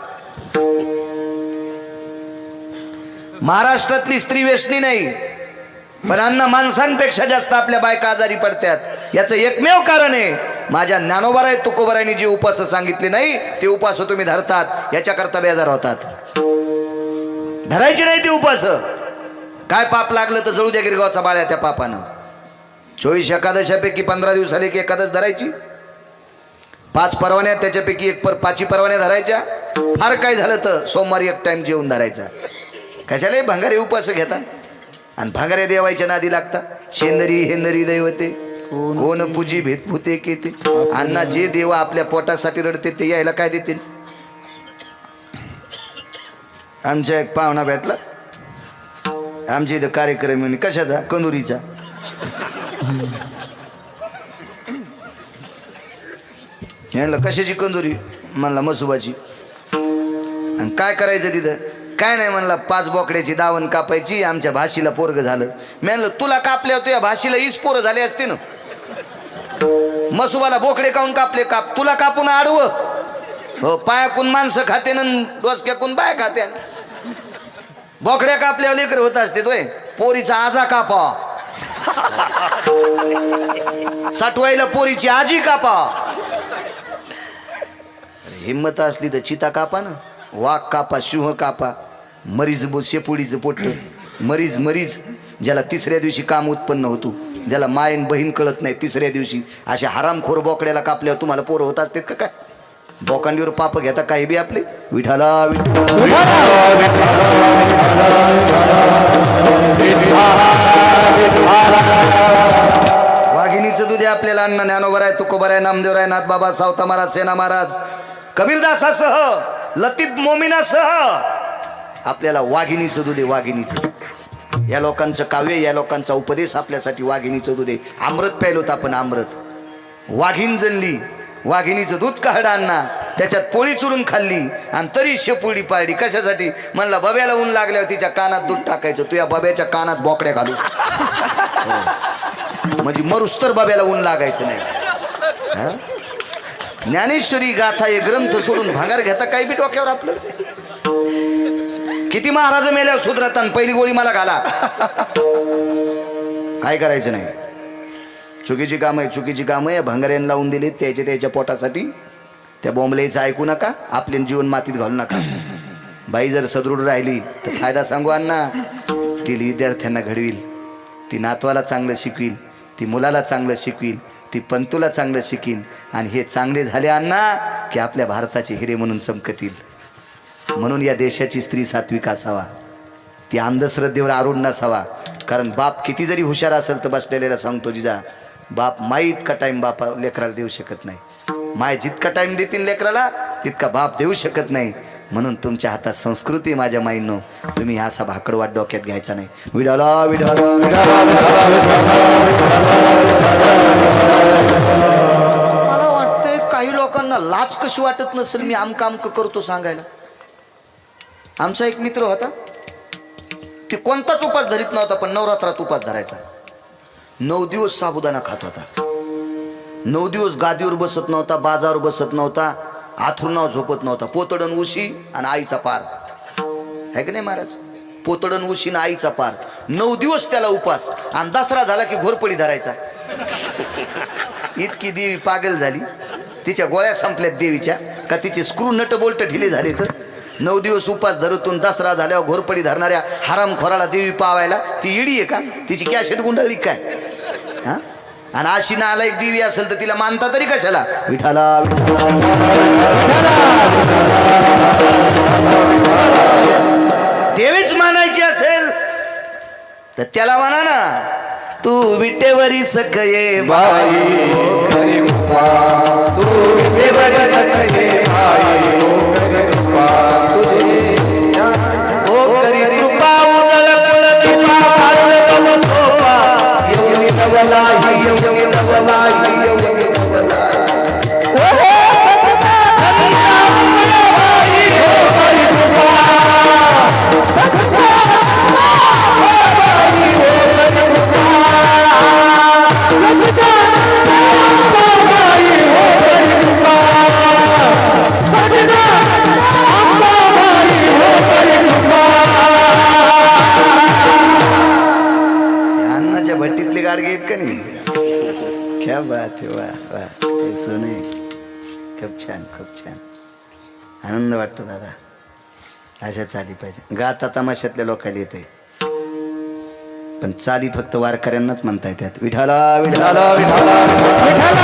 महाराष्ट्रातली स्त्री व्यसनी नाही, पण अण्णा माणसांपेक्षा जास्त आपल्या बायका आजारी पडतात. याचं एकमेव कारण आहे, माझ्या ज्ञानोबाराय तुकोबारायनी जे उपास सांगितले नाही ते उपास तुम्ही धरतात, याच्याकरता बेजार होतात. धरायचे नाही ते उपास. काय पाप लागलं तर जळू द्या गिरगावचा बाळ्या त्या पापानं. 24 एकादशापैकी 15 दिवसाला एक एकादश धरायची, 5 परवान्या त्याच्यापैकी 5 परवान्या धरायच्या. फार काय झालं तर सोमवारी एक टाइम जेवून धरायचा. कशाला भंगारे उपास घेता आणि भंगारे देवायच्या नादी लागता. शेंदरी हेंदरी दैवते कोण पूजी भेदभूते केते. अण्णा जे देव आपल्या पोटासाठी रडते ते यायला काय देतील? आमच्या एक पाहुणा भेटला आमच्या इथं कार्यक्रम आहे. कशाचा? कंदुरीचा. यांना कशाची कंदुरी? म्हणला मसुबाची. आणि काय करायचं तिथं? काय नाही म्हणला, 5 बोकड्याची दावण कापायची. आमच्या भाषीला पोरग झालं. मी म्हणलं तुला कापल्या तुझ्या भाषीला 20 पोरं झाले असते ना. मसुबाला बोकडे काऊन कापले? काप तुला कापून आडवं. हो, पायाकून माणसं खाते ना डोसक्याकून बाय खाते. बोकड्या कापल्यावर लेकर होत असते तोय. पोरीचा आजा कापा, साठवायला पोरीची आजी कापा. हिम्मत असली तर चिता कापा ना, वाघ कापा, सिंह कापा, मरीज शेपुडीचं पोट. मरीज ज्याला 3ऱ्या दिवशी काम उत्पन्न होतो, ज्याला मायन बहीण कळत नाही 3ऱ्या दिवशी, अशा हरामखोर बोकड्याला कापल्यावर तुम्हाला पोरं होत असतात का? काय बोकांडीवर पाप घेता काही बी आपले. विठाला वाघिणीचं दूध आपल्याला अण्णा ज्ञानोबराय तुकोबाराय नामदेवराय नाथबाबा सावता महाराज सेना महाराज कबीरदासासह लतीफ मोमिनासह आपल्याला वाघिणीचं दूध आहे. वाघिणीचं या लोकांचं काव्य, या लोकांचा उपदेश आपल्यासाठी वाघिणीचं दूध आहे. अमृत प्यायलोत आपण, अमृत. वाघीण जनली, वाघिणीचं दूध काढा अण्णा, त्याच्यात पोळी चुरून खाल्ली आणि तरी शेपुडी पाळली. कशासाठी? म्हणला बब्याला ऊन लागल्यावर तिच्या कानात दूध टाकायचं, तू या बब्याच्या कानात बोकड्या घालू. म्हणजे मरुस्तर बब्याला ऊन लागायचं नाही. ज्ञानेश्वरी गाथा हे ग्रंथ सोडून भांगार घेता काही बी डोक्यावर आपलं. किती महाराज मेल्यावर सुधरता, पहिली गोळी मला घाला. काय करायचं नाही. चुकीची कामं आहे, चुकीची कामं आहे. भांगाऱ्यांना लावून दिले त्याच्या पोटासाठी. त्या बॉम्बलेचं ऐकू नका, आपले जीवन मातीत घालू नका. बाई जर सदृढ राहिली तर फायदा सांगू अण्णा. ती विद्यार्थ्यांना घडवील, ती नातवाला चांगलं शिकवील, ती मुलाला चांगलं शिकवील, ती पंतूला चांगलं शिकील. आणि हे चांगले झाले अण्णा की आपल्या भारताचे हिरे म्हणून चमकतील. म्हणून या देशाची स्त्री सात्विक असावा, ती अंधश्रद्धेवर आरूढ नसावा. कारण बाप किती जरी हुशार असेल तर बसलेल्याला सांगतो जिजा, बाप माई इतका टाईम बापा लेकराला देऊ शकत नाही. माय जितका टाईम देतील लेकराला तितका बाप देऊ शकत नाही. म्हणून तुमच्या हातात संस्कृती माझ्या माईंनो, तुम्ही असा भाकडवाट डोक्यात घ्यायचा नाही. विडाला विडाला मला वाटतंय काही लोकांना लाज कशी वाटत नसेल मी आमकं करतो सांगायला. आमचा एक मित्र होता, ते कोणताच उपास धरीत नव्हता, पण नवरात्रात उपास धरायचा. 9 दिवस साबुदाणा खात होता. 9 दिवस गादीवर बसत नव्हता, बाजावर बसत नव्हता, आथरुणावर झोपत नव्हता. पोतडन उशी आणि आईचा पार आहे की नाही महाराज? पोतडन उशी आणि आईचा पार. 9 दिवस त्याला उपास. आणि दसरा झाला की घोरपडी धरायचा. इतकी देवी पागल झाली, तिच्या गोळ्या संपल्यात देवीच्या का तिचे स्क्रू नट बोल्ट ढिले झाले. तर 9 दिवस उपास धरतून दसरा झाल्यावर घोरपडी धरणाऱ्या हरामखोराला देवी पावायला ती येडी आहे का? तिची कॅशेट गुंडाळली काय? हा. आणि अशी नालायक देवी असेल तर तिला मानता तरी कशाला? विठाला देवीच मानायची असेल तर त्याला म्हणा ना, तू विटेवरी सकये बाई ओ करे कृपा, तू विटेवरी सकये बाई ओ करे कृपा, तुझे ओ करी कृपा उदळ कुळ कृपा भारत सोपा योगी नवलाही योगी नवलाही योगी नवलाही भट्टीतले गाडगे आहेत का नाही? क्या बात आहे. वा वा, सोने. खूप छान, खूप छान. आनंद वाटतो दादा. अशा चाली पाहिजे. गाता तमाशातल्या लोकांना येते, पण चाली फक्त वारकऱ्यांनाच म्हणता येतात. विठाला विठाला विठाला विठाला.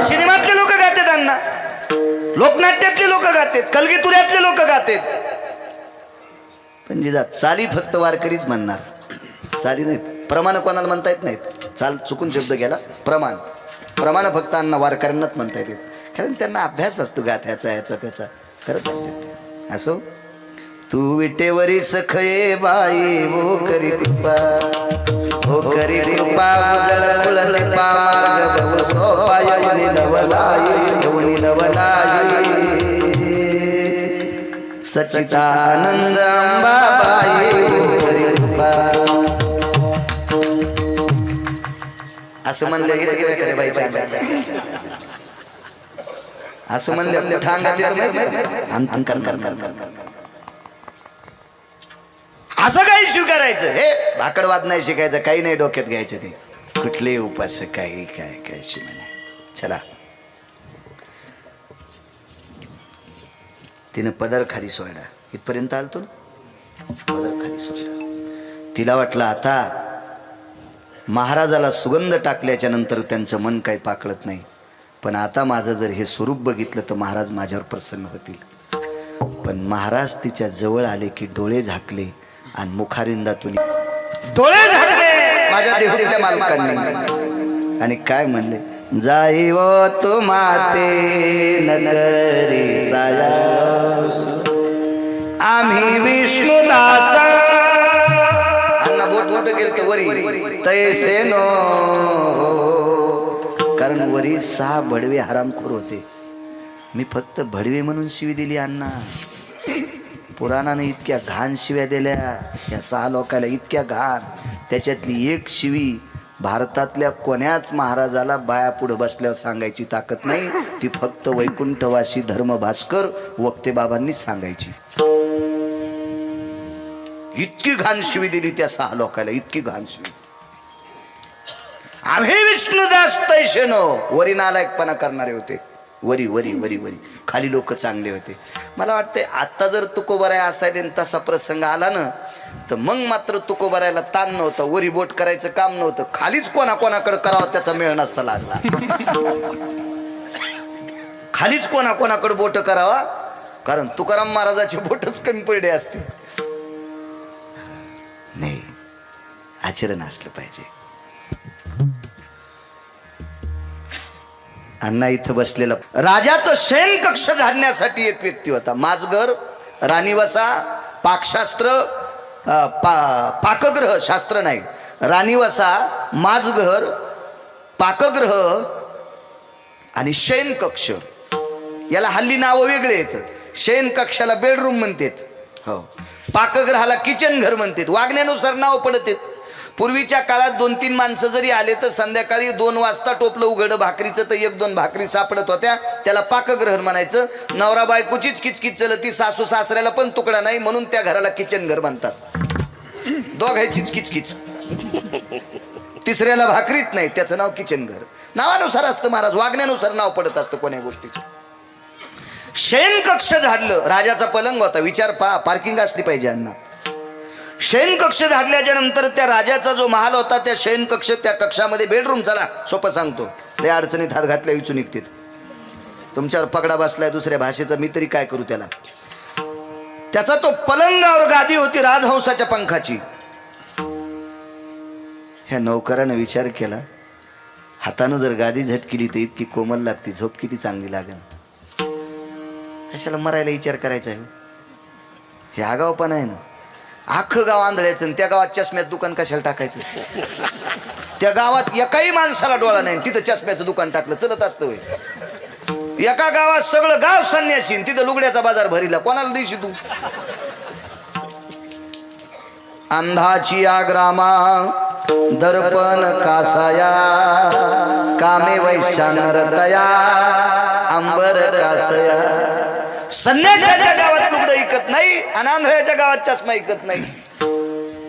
सिनेमातले लोक गातात अण्णा, लोकनाट्यातले लोक गातात, कलगीतुऱ्यातले लोक गातात. पण जिजा चाली फक्त वारकरीच म्हणणार, चाली नाहीत. प्रमाण कोणाला म्हणता येत नाहीत. चाल चुकून शब्द गेला. प्रमाण फक्त अण्णा वारकऱ्यांनाच म्हणता येतात. कारण त्यांना अभ्यास असतो गाथ्याचा याचा त्याचा, करत असते. असो. तू विटेवरी सखये बाई हो करी कृपा, हो करी कृपा उजळ कुळलिपा मार्ग बहु सोपा येऊनी लवलाई येऊनी लवलाई सच्चिदानंद अंबाबाई हो करी कृपा. असं म्हणलं येते करे बाईच्या असं म्हणलं ठांगात असं काही स्वीकारायचं. हे भाकडवाद नाही शिकायचं, काही नाही डोक्यात घ्यायचं. ते कुठले उपास काही काय काय शिवाय. चला. तिनं पदर खाली सोडला. इथपर्यंत आलतो ना, पदर खाली सोडला. तिला वाटलं आता महाराजाला सुगंध टाकल्याच्या नंतर त्यांचं मन काही पाकळत नाही, पण आता माझं जर हे स्वरूप बघितलं तर महाराज माझ्यावर प्रसन्न होतील. पण महाराज तिच्या जवळ आले की डोळे झाकले आणि मुखारिंदातून डोळे झाकले माझ्या देहूतल्या मालकांनी. आणि काय म्हणले? जाई वो तू माते नगरी साया आम्ही विष्णुदास. अण्णा बोट मोठं कुठं गेलं तर वरी तैसे नो, कारण वरी 6 भडवे हरामखोर होते. मी फक्त भडवे म्हणून शिवी दिली अण्णा. पुराणाने इतक्या घाण शिव्या दिल्या या 6 लोकांना, इतक्या घाण. त्याच्यातली एक शिवी भारतातल्या कोण्याच महाराजाला बाया पुढे बसल्यावर सांगायची ताकद नाही. ती फक्त वैकुंठवासी धर्मभास्कर वक्ते बाबांनी सांगायची. इतकी घाण शिवी दिली त्या 6 लोकांना, इतकी घाण शिवी. आम्ही विष्णुदास तैसेनो, वरी नालायकपणा करणारे होते. वरी वरी वरी वरी खाली लोक चांगले होते. मला वाटतंय आता जर तुकोबाराय असायला तसा प्रसंग आला ना, तर मग मात्र तुकोबारायला ताण नव्हतं, वरी बोट करायचं काम नव्हतं. खालीच कोणाकोणाकडे करावं त्याचा मेळ नसता लागला. खालीच कोणाकोणाकडे बोट करावा, कारण तुकाराम महाराजाचे बोटच कमी पडले असते. नाही, आचरण असलं पाहिजे. अण्णा इथं बसलेला राजाचं शयन कक्ष झाडण्यासाठी एक व्यक्ती होता. माझघर, राणीवसा, पाकशास्त्र, पाकग्रह शास्त्र नाही, राणीवसा, माझघर, पाकग्रह आणि शयन कक्ष. याला हल्ली नावं वेगळे आहेत. शयन कक्षाला बेडरूम म्हणतात, हो. पाकग्रहाला किचन घर म्हणतात. वागण्यानुसार नाव पडते. पूर्वीच्या काळात 2-3 माणसं जरी आले तर संध्याकाळी 2 वाजता टोपलं उघड भाकरीचं तर 1-2 भाकरी सापडत होत्या. त्याला पाकग्रह म्हणायचं. नवरा बायकोचीच किचकिच चलती, सासू सासऱ्याला पण तुकडा नाही, म्हणून त्या घराला किचन घर म्हणतात. दोघांचीच किचकिच, तिसऱ्याला भाकरीत नाही, त्याचं नाव किचन घर. नावानुसार असतं महाराज, वागण्यानुसार नाव पडत असतं कोण्या गोष्टीचं. शयन कक्ष झाडलं. राजाचा पलंग होता. विचार पहा, पार्किंग असली पाहिजे अण्णा. शयन कक्ष झाडल्याच्या नंतर त्या राजाचा जो महाल होता, त्या शयन कक्ष, त्या कक्षामध्ये बेडरूम. चला सोपं सांगतो, लय अडचणीत हात घातल्या विचून निघतात. तुमच्यावर पगडा बसलाय दुसऱ्या भाषेचा, मी तरी काय करू त्याला. त्याचा तो पलंगावर गादी होती राजहंसाच्या पंखाची. ह्या नौकरानं विचार केला, हातानं जर गादी झटकिली तर इतकी कोमल लागते, झोप किती चांगली लागेल. कशाला मरायला विचार करायचा आहे. हे आगावपण आहे ना. अख्खं गाव आंधळायचं, त्या गावात चष्म्याचं दुकान कशाला टाकायचं. त्या गावात एकाही माणसाला डोळा नाही, तिथं चष्म्याचं दुकान टाकलं चलत असतं होय. एका गावात सगळं गाव संन्यासी, तिथं लुगड्याचा बाजार भरीला, कोणाला दिशी तू. अंधाची आग्रामा दर्पण कासाया, कामे वैशानरतया अंबर कासया. संन्यासाच्या गावात लुगडं ऐकत नाही आणि आंधळ्याच्या गावात चष्मा ऐकत नाही.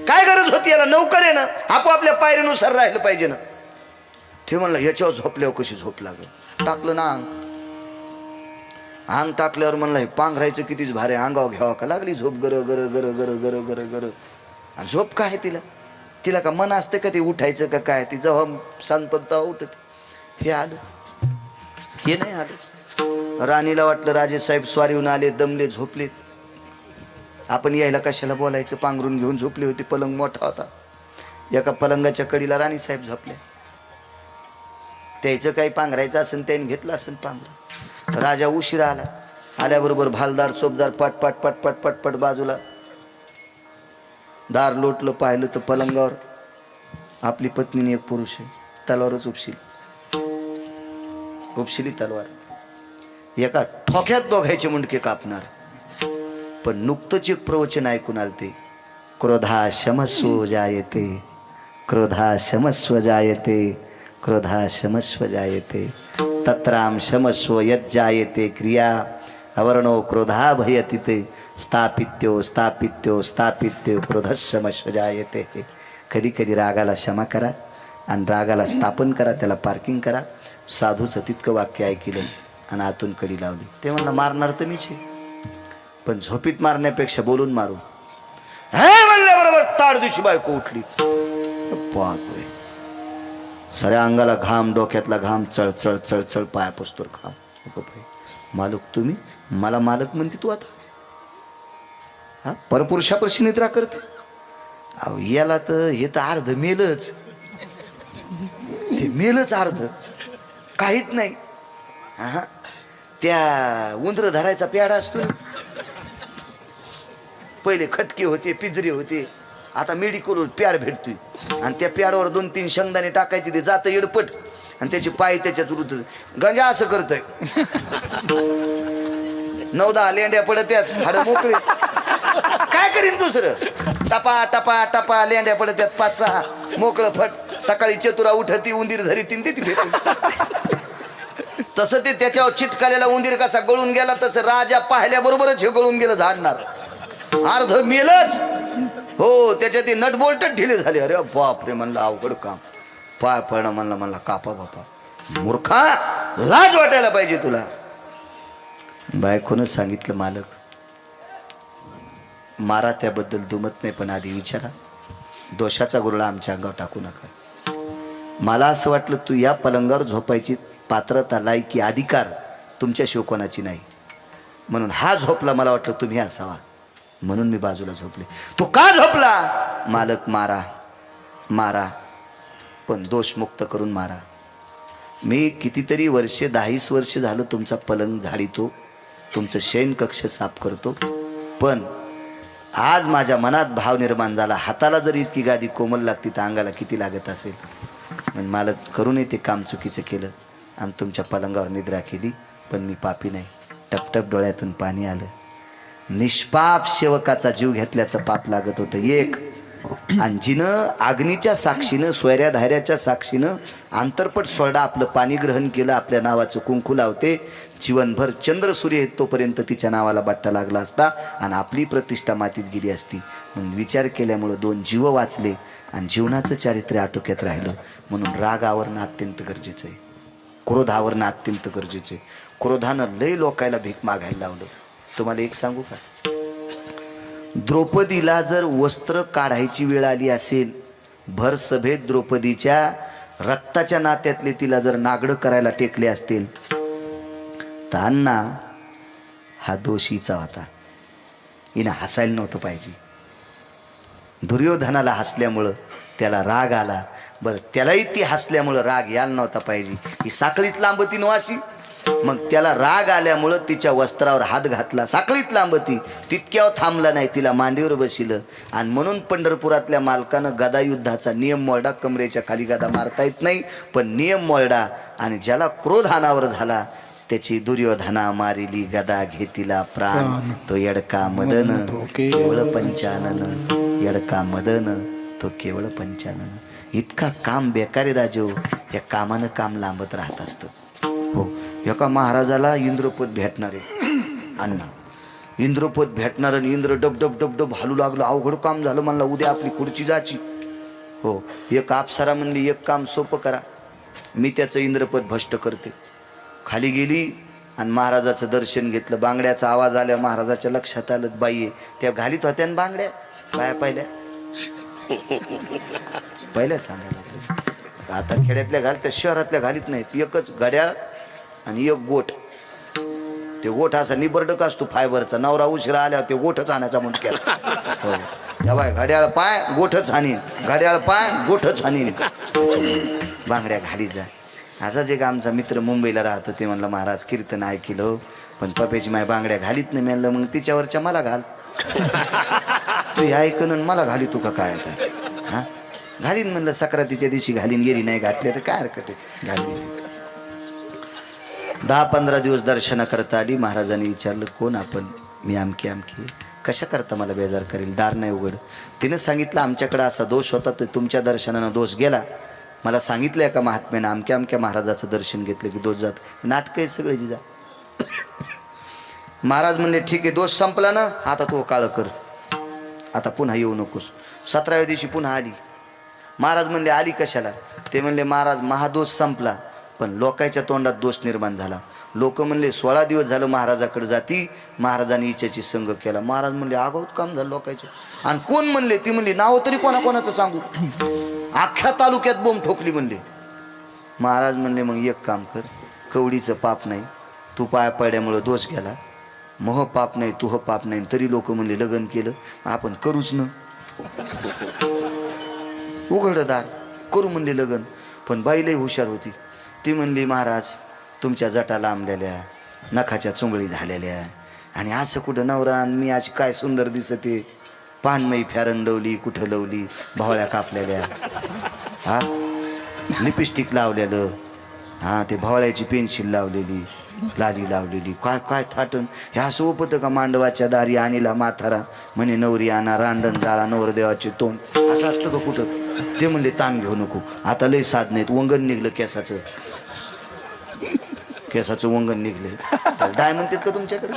काय गरज होती याला. नौकर आहे ना, आपोआपल्या पायरीनुसार राहिलं पाहिजे ना. ते म्हणलं ह्याच्यावर झोपल्यावर कशी झोप लागल. टाकलं ना अंग टाकल्यावर म्हणलं हे पांघरायचं कितीच भारी, अंगावर घ्यावा का लागली झोप. गर गर गर गर गर गर गर. आणि झोप काय तिला, तिला का मन असते का ते उठायचं का काय. ती जेव्हा सांगपत तेव्हा उठत. हे आलं, हे नाही आलं. राणीला वाटलं राजेसाहेब स्वारीहून आले, दमले, झोपलेत, आपण यायला कशाला बोलायचं. पांघरून घेऊन झोपले होते. पलंग मोठा होता. एका पलंगाच्या कडीला राणीसाहेब झोपले. त्याचं काही पांघरायचं असेल त्याने घेतलं असेल पांघर. राजा उशिरा आला. आल्याबरोबर भालदार चोपदार पट पट पट पट पट पट बाजूला. दार लोटलं, पाहिलं तर पलंगावर आपली पत्नीने एक पुरुष आहे. तलवारच उपशिली तलवार. एका ठोक्यात दोघायचे मुंडके कापणार. पण नुकतंच एक प्रवचन ऐकून आलते. क्रोधा शमस्व जायते, क्रोधा शमस्व जायते, क्रोधा शमस्व जायते, तत्राम शमस्व यत् जायते क्रिया अवर्णो क्रोधा भयतिते, स्थापित्यो स्थापित्यो स्थापित्यो क्रोधशमस्व जायते. कधी कधी रागाला क्षमा करा आणि रागाला स्थापन करा, त्याला पार्किंग करा. साधूचं तितकं वाक्य ऐकलं आणि आतून कडी लावली. ते म्हणलं मारणार तर मीच आहे, पण झोपीत मारण्यापेक्षा बोलून मारू. हे म्हणल्याबरोबर ताड दिवशी बायको उठली. बापरे, सऱ्या अंगाला घाम, डोक्यातला घाम, चळ चळ चळ चळ, पाया पुसतोर घाम. मालक तुम्ही, मला मालक म्हणते तू आता. हा परपुरुषापाशी निद्रा करते. अहो याला तर हे तर अर्ध मेलच, ते मेलच अर्ध, काहीच नाही. हा त्या उंदर धरायचा प्याडा असतो. पहिले खटके होते, पिंजरे होते, आता मेडिकलवर प्याड भेटतोय आणि त्या प्याडवर 2-3 शेंगदाणे टाकायचे, ते जातं येडपट आणि त्याचे पाय त्याच्यात रुत गंजा असं करतोय. 9-10 लेंड्या पडत यात, हाड मोकळे. काय करीन दुसरं? टपा टपा टपा लेंड्या पडत यात, 5-6 मोकळं फट. सकाळी चतुरा उठती, उंदीर धरी तीन ती भेटून. तसं ते त्याच्यावर चिटकालेला उंदीर कसा गळून गेला, तसं राजा पाहिल्याबरोबरच हे गळून गेलं झाडणार. अर्ध मेलच. हो, त्याच्यात ते नट बोल्टच ढिले झाले. अरे बापरे, म्हणलं अवघड काम. पाय पडणं म्हणला कापा बापा. मूर्खा, लाज वाटायला पाहिजे तुला. बायकोनं सांगितलं, मालक मारा, त्याबद्दल दुमत नाही, पण आधी विचारा. दोषाचा गुरळा आमच्या अंगावर टाकू नका. मला असं वाटलं तू या पलंगावर झोपायची पात्रता, लायकी, अधिकार तुमच्याशिवाय कोणाची नाही. म्हणून हा झोपला, मला वाटलं तुम्ही असावा, म्हणून मी बाजूला झोपले. तू का झोपला? मालक मारा मारा, पण दोषमुक्त करून मारा. मी कितीतरी वर्षे, 10-20 वर्ष झालं तुमचा पलंग झाडीतो, तुमचं शयन कक्ष साफ करतो, पण आज माझ्या मनात भाव निर्माण झाला, हाताला जर इतकी गादी कोमल लागती तर अंगाला किती लागत असेल. पण मालक करूनही ते काम चुकीचं केलं आणि तुमच्या पलंगावर निद्रा केली. पण मी पापी नाही. टपटप डोळ्यातून पाणी आलं. निष्पाप सेवकाचा जीव घेतल्याचं पाप लागत होतं एक. आणि जिनं अग्नीच्या साक्षीनं, सोयऱ्या धाऱ्याच्या साक्षीनं आंतरपट सोडा आपलं पाणी ग्रहण केलं, आपल्या नावाचं कुंकू लावते, जीवनभर चंद्र सूर्य येत तोपर्यंत तिच्या नावाला बट्टा लागला असता आणि आपली प्रतिष्ठा मातीत गेली असती. म्हणून विचार केल्यामुळं 2 जीव वाचले आणि जीवनाचं चारित्र्य आटोक्यात राहिलं. म्हणून राग आवरणं अत्यंत गरजेचं आहे, क्रोध आवरणं अत्यंत गरजेचं आहे. क्रोधानं लय लोकायला भीक मागायला लावलं. तुम्हाला एक सांगू का? द्रौपदीला जर वस्त्र काढायची वेळ आली असेल, भर सभेत द्रौपदीच्या रक्ताच्या नात्यातले तिला जर नागडं करायला टेकले असतील, तर अण्णा हा दोषीचा होता. हिनं हसायला नव्हतं पाहिजे. दुर्योधनाला हसल्यामुळं त्याला राग आला. बरं, त्यालाही ती हसल्यामुळं राग यायला नव्हता पाहिजे. ही साखळीत लांबती नवाशी, मग त्याला राग आल्यामुळं तिच्या वस्त्रावर हात घातला. साखळीत लांबती, तितक्यावर थांबला नाही, तिला मांडीवर बसिलं. आणि म्हणून पंढरपुरातल्या मालकानं गदा युद्धाचा नियम मोडा. कमरेच्या खाली गदा मारता येत नाही, पण नियम मोडा. आणि ज्याला क्रोध अनावर झाला त्याची दुर्योधना मारिली गदा घेतिला प्राण. तो येडका मदन केवळ पंचानन, येडका मदन तो केवळ पंचानन. इतका काम बेकारी राजो, या कामानं काम लांबत राहत असतं. हो, एका महाराजाला इंद्रपद भेटणार आहे अण्णा, इंद्रपद भेटणार. आणि इंद्र डब डब डब डब हालू लागलं. अवघड काम झालं, म्हणला उद्या आपली खुर्ची जाची. हो, एक अप्सरा म्हणली एक काम सोपं करा, मी त्याचं इंद्रपद भ्रष्ट करते. खाली गेली आणि महाराजाचं दर्शन घेतलं. बांगड्याचा आवाज आल्या महाराजाच्या लक्षात आलं, बाई आहे त्या घालीत होत्या ना बांगड्या. बाया पहिल्या सांगायला, आता खेड्यातल्या घालत्या, शहरातल्या घालीत नाहीत. एकच घड्याळ आणि एक गोठ. ते गोठ असा निबर्डक असतो फायबरचा. नवरा उशिरा आल्या ते गोठच आणायचा म्हणून केला. हो, या बाय घड्याळ पाय गोठच हाणीन, घड्याळ पाय गोठच हाणीन. बांगड्या घाली जा. असाच एक आमचा मित्र मुंबईला राहतो. ते म्हणलं महाराज कीर्तन ऐकलं, पण पप्याची माय बांगड्या घालीत नाही. म्हणलं मग तिच्यावरच्या मला घाल. तू ऐकन मला घाली तू का काय आता? हा, घालीन म्हणलं, सक्रातीच्या दिवशी घालीन. गेली नाही घातले तर काय हरकत आहे, घालीन. 10-15 दिवस दर्शन करता आली. महाराजांनी विचारलं, कोण आपण? मी आमकी आमकी. कशा करता मला बेजार करेल, दार नाही उघड. तिनं सांगितलं, आमच्याकडे असा दोष होता, तो तुमच्या दर्शनानं दोष गेला. मला सांगितलं का महात्म्यानं, अमक्या अमक्या महाराजाचं दर्शन घेतलं की दोष जात. नाटकं आहे सगळे जिजा. महाराज म्हणले, ठीक आहे, दोष संपला ना, आता तो काळ कर, आता पुन्हा येऊ नकोस. 17व्या दिवशी पुन्हा आली. महाराज म्हणले, आली कशाला? ते म्हणले, महाराज महादोष संपला, पण लोकांच्या तोंडात दोष निर्माण झाला. लोक म्हणले 16 दिवस झालं महाराजाकडे जाती, महाराजांनी इच्छाची संग केला. महाराज म्हणले, आगाऊत काम झालं लोकांचे. आणि कोण म्हणले? ती म्हणली, नाव तरी कोणाकोणाचं सांगू, अख्ख्या तालुक्यात बोंब ठोकली म्हणले. महाराज म्हणले, मग एक काम कर, कवडीचं पाप नाही, तू पाया पडल्यामुळं दोष गेला. मोह पाप नाही, तुह पाप नाही, तरी लोक म्हणले लग्न केलं, आपण करूच ना. उघडदार करू म्हणले लग्न. पण बाई लई हुशार होती. ती म्हणली, महाराज तुमच्या जटा लांबलेल्या, नखाच्या चुंगळी झालेल्या, आणि असं कुठं नवरा आणि मी आज काय सुंदर दिसते. पानमई फॅरन लवली, कुठं लवली, भावळ्या कापलेल्या, हा लिपस्टिक लावलेलं, हा ते भावळ्याची पेन्सिल लावलेली, लाली लावलेली, काय काय थाटण. हे असं ओपतं का मांडवाच्या दारी आणीला माथारा म्हणे नवरी आणा, रांडण जाळा नवरदेवाचे तोंड, असं असतं का कुठं? ते म्हणले ताण घेऊ नको, आता लय साधन आहेत, वंगण निघलं केसाचं, केसाचं वंगण निघले. काय म्हणतात का तुमच्याकडे?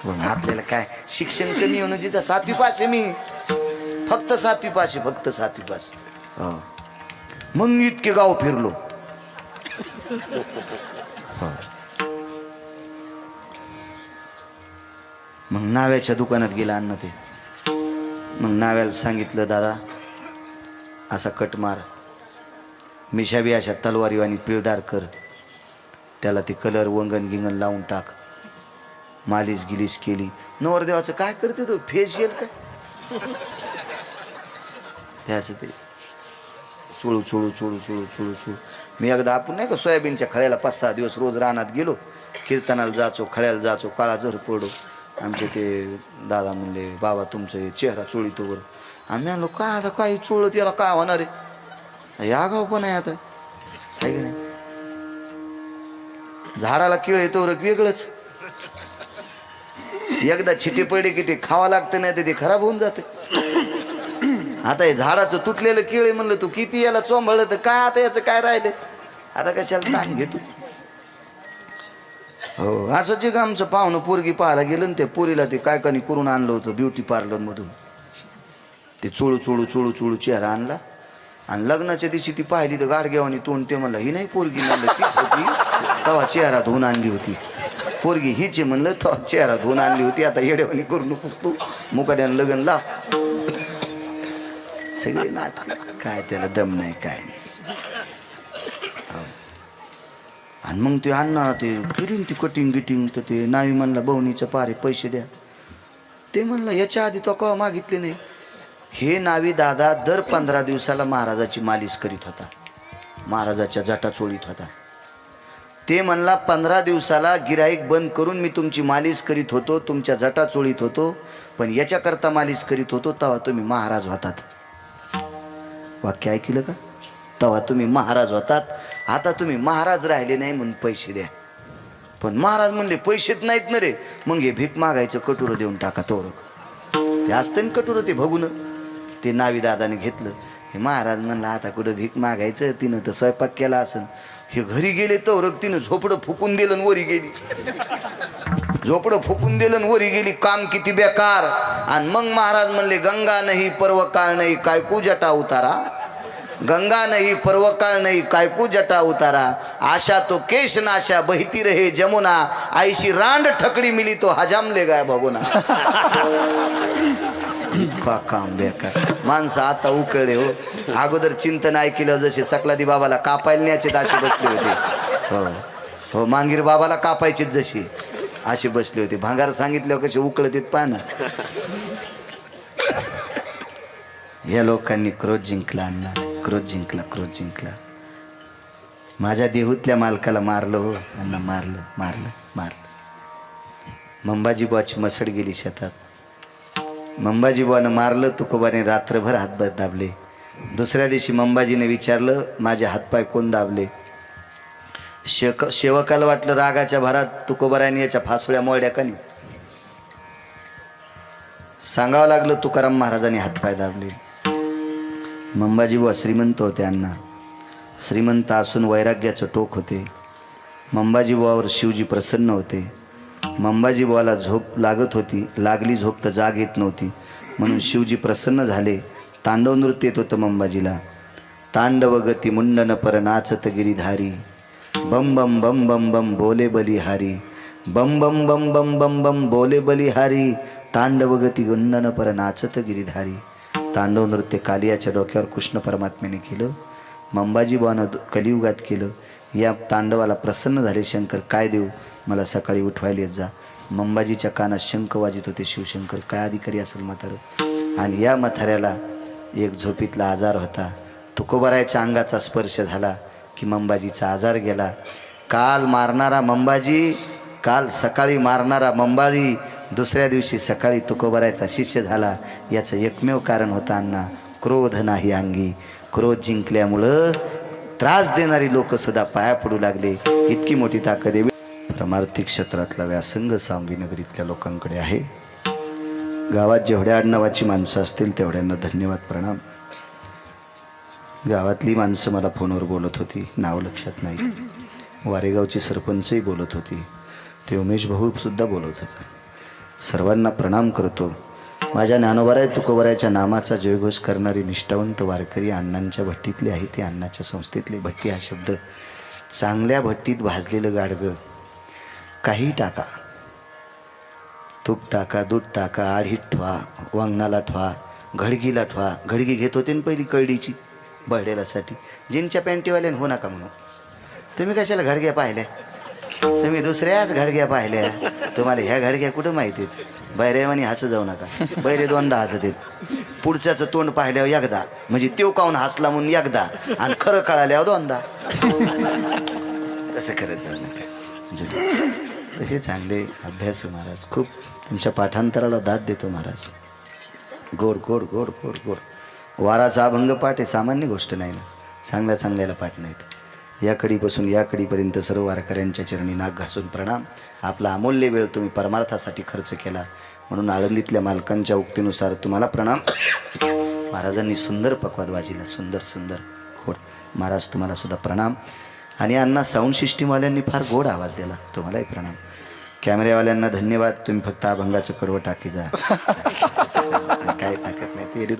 मग आपल्याला काय शिक्षण कमी होणं, जिथं 7वी पास आहे मी, फक्त 7वी पास आहे, फक्त 7वी पास. मग इतके गाव फिरलो. मग नाव्याच्या दुकानात गेला अण्णा ते. मग नाव्याला सांगितलं दादा असा कट मार, मिशा बी अशा तलवारीवाणी पिळदार कर, त्याला ते कलर वंगण गिंगण लावून टाक. मालिश गिलिश केली. नवरदेवाचं काय करते तो फेशियल काय त्याचं ते चुळू चुळू चुळू चुळू चुळू चुळू. मी एकदा आपण नाही का सोयाबीनच्या खळ्याला 5-6 दिवस रोज रानात गेलो, कीर्तनाला जाचो, खळ्याला जाचो, काळा जर पडो. आमचे ते दादा म्हणले बाबा तुमचं चेहरा चोळीतो वर. आम्ही आलो काय आता काय चोळत याला काय होणार आहे, या गाव पण आहे आता आहे की नाही. झाडाला किळ येतो वेगळंच, एकदा छिटे पडले की ते खावा लागतं, नाही तर ते खराब होऊन जाते. आता हे झाडाचं तुटलेलं किळे म्हणलं तू किती याला चोंबळलं तर काय आता याचं काय राहिलं, आता कशाला ताण घेतो. हो असंच एक आमचं पाहुणं पोरगी पाहायला गेलं ना, त्या पोरीला ते काय कानी करून आणलं होतं ब्युटी पार्लर मधून. ते चुळू चुळू चुळू चुळू चेहरा आणला आणि लग्नाच्या दिवशी ती पाहिली तर गाडग्यावानी तोंड. ते म्हणलं ही नाही पोरगी, म्हणलं तीच होती, तेव्हा चेहरा धुवून आणली होती. पोरगी हीच आहे म्हणलं, तेव्हा चेहरा धुवून आणली होती. आता येडेवानी करून पुसतो मुकाड्यानं लग्न ला. सगळे नाटक, काय त्याला दम नाही काय नाही. आणि मग ते अण्णा ते केली ती कटिंग गिटिंग, तर ते नावी म्हणला बवणीचं पारे पैसे द्या. ते म्हणलं याच्या आधी तो केव्हा मागितले नाही. हे नावी दादा दर 15 दिवसाला महाराजाची मालिश करीत होता, महाराजाच्या जटा चोळीत होता. ते म्हणला 15 दिवसाला गिराईक बंद करून मी तुमची मालिश करीत होतो, तुमच्या जटा चोळीत होतो, पण याच्याकरता मालिश करीत होतो तेव्हा तुम्ही महाराज होतात. वाक्य ऐकलं का? तेव्हा तुम्ही महाराज होतात, आता तुम्ही महाराज राहिले नाही म्हणून पैसे द्या. पण महाराज म्हणले पैसेच नाहीत ना रे. मग हे भीक मागायचं कटुरं देऊन टाका तोरक. ते असतं ना कटुरं ते भगून, ते नावी दादाने घेतलं. हे महाराज म्हणलं आता कुठं भीक मागायचं, तिनं तर स्वयंपाक केला असन. हे घरी गेले तोरक तिनं झोपडं फुकून दिलं वरी गेली, झोपडं फुकून दिलं वरी गेली, काम किती बेकार. आणि मग महाराज म्हणले गंगा नाही पर्वकाळ नाही कायकू जटा उतारा, गंगा नहीं पर्वकाळ नहीं कायकू जटा उतारा, आशा तो केश नाशा बहती रहे जमुना, आईशी रांड ठकडी मिली तो हजाम ले गया भगोना. इतका काम बेकार. माणसं आता उकळले हो. अगोदर चिंतन ऐकलं जसे सकलादी बाबाला कापायला न्यायचे असे बसले होते. हो हो मांगीर बाबाला कापायचेच जशी असे बसले होते. भांगार सांगितल्यावर कसे उकळत पाना. या लोकांनी क्रोध जिंकला अण्णा, क्रोध जिंकला, क्रोध जिंकला. माझ्या देहूतल्या मालकाला मारलं हो अण्णा, मारलं मारलं मारलं. मंबाजी बुवाची मसड गेली शेतात. मंबाजी बुवानं मारलं, तुकोबाने रात्रभर हातभार दाबले. दुसऱ्या दिवशी मंबाजीने विचारलं माझे हातपाय कोण दाबले. सेवकाला वाटलं रागाच्या भरात तुकोबाराने याच्या फासुळ्या मोळ्या का नाही. सांगावं लागलं तुकाराम महाराजांनी हातपाय दाबले. मंबाजी बुवा श्रीमंत होते अण्णा, श्रीमंत असून वैराग्याचं टोक होते. मंबाजी बुवावर शिवजी प्रसन्न होते. मंबाजी बुवाला झोप लागत होती, लागली झोप तर जाग येत नव्हती, म्हणून शिवजी प्रसन्न झाले. तांडव नृत्य येत होतं मंबाजीला. तांडव गती मुंडन पर नाचत गिरीधारी, बम बम बम बम बम बोले बलिहारी, बम बम बम बम बम बम बोले बलिहारी, तांडव गती गुंडन पर नाचत गिरीधारी. तांडव नृत्य कालियाच्या डोक्यावर कृष्ण परमात्म्याने केलं, मंबाजी बुवानं कलियुगात केलं. या तांडवाला प्रसन्न झाले शंकर. काय देऊ, मला सकाळी उठवायला येत जा. मंबाजीच्या कानात शंख वाजित होते. शिवशंकर काय अधिकारी असेल म्हातारं. आणि या म्हाताऱ्याला एक झोपीतला आजार होता. तुकोबारायच्या अंगाचा स्पर्श झाला की मंबाजीचा आजार गेला. काल मारणारा मंबाजी, काल सकाळी मारणारा मंबाजी दुसऱ्या दिवशी सकाळी तुकोबरायचा शिष्य झाला याचं एकमेव कारण होतं अण्णा क्रोध नाही अंगी. क्रोध जिंकल्यामुळं त्रास देणारी लोक सुद्धा पाया पडू लागले. इतकी मोठी ताकद आहे. परमार्थिक क्षेत्रातला व्यासंग सांगवी नगरीतल्या लोकांकडे आहे. गावात जेवढ्या आडनावाची माणसं असतील तेवढ्यांना धन्यवाद प्रणाम. गावातली माणसं मला फोनवर बोलत होती, नाव लक्षात नाही. वारेगावची सरपंचही बोलत होती, ते उमेश भाऊ सुद्धा बोलत होता. सर्वांना प्रणाम करतो. माझ्या ज्ञानोबाराय तुकोबारायच्या नामाचा जयघोष करणारी निष्ठावंत वारकरी अण्णांच्या भट्टीतले आहे. ते अण्णाच्या संस्थेतले. भट्टी हा शब्द चांगल्या भट्टीत भाजलेलं गाडगं, काही टाका, तूप टाका, दूध टाका, आढीत ठेवा, वांगणाला ठेवा, घडगीला ठेवा. घडगी घेत होते ना पहिली कळडीची बळडेलासाठी. जीनच्या पॅन्टीवाल्याने हो नका म्हणून. तुम्ही कशाला घडग्या पाहिल्या? तुम्ही दुसऱ्याच घडग्या पाहिल्या. तुम्हाला ह्या घडग्या कुठं माहिती आहेत? बैरेवानी हसं जाऊ नका. बैरे दोनदा हसत आहेत. पुढच्याचं तोंड पाहिल्यावर एकदा, म्हणजे त्यो काऊन हसला म्हणून एकदा, आणि खरं कळाल्यावर दोनदा. तसं खरंच जाऊ नका. तसे चांगले अभ्यासू महाराज. खूप तुमच्या पाठांतराला दाद देतो महाराज. गोड गोड गोड गोड गोड. वाराचा अभंग पाठ आहे, सामान्य गोष्ट नाही ना. चांगल्या चांगल्याला पाठ नाहीत. या कडीपासून या कडीपर्यंत सर्व वारकऱ्यांच्या चरणी नाक घासून प्रणाम. आपला अमूल्य वेळ तुम्ही परमार्थासाठी खर्च केला म्हणून आळंदीतल्या मालकांच्या उक्तीनुसार तुम्हाला प्रणाम. महाराजांनी सुंदर पक्वाद वाजिला, सुंदर सुंदर गोड. महाराज तुम्हाला सुद्धा प्रणाम. आणि अण्णा साऊंड सिस्टीमवाल्यांनी फार गोड आवाज दिला, तुम्हालाही प्रणाम. कॅमेऱ्यावाल्यांना धन्यवाद. तुम्ही फक्त अभंगाचं कडवं टाकी जा, काय टाकत नाही ते.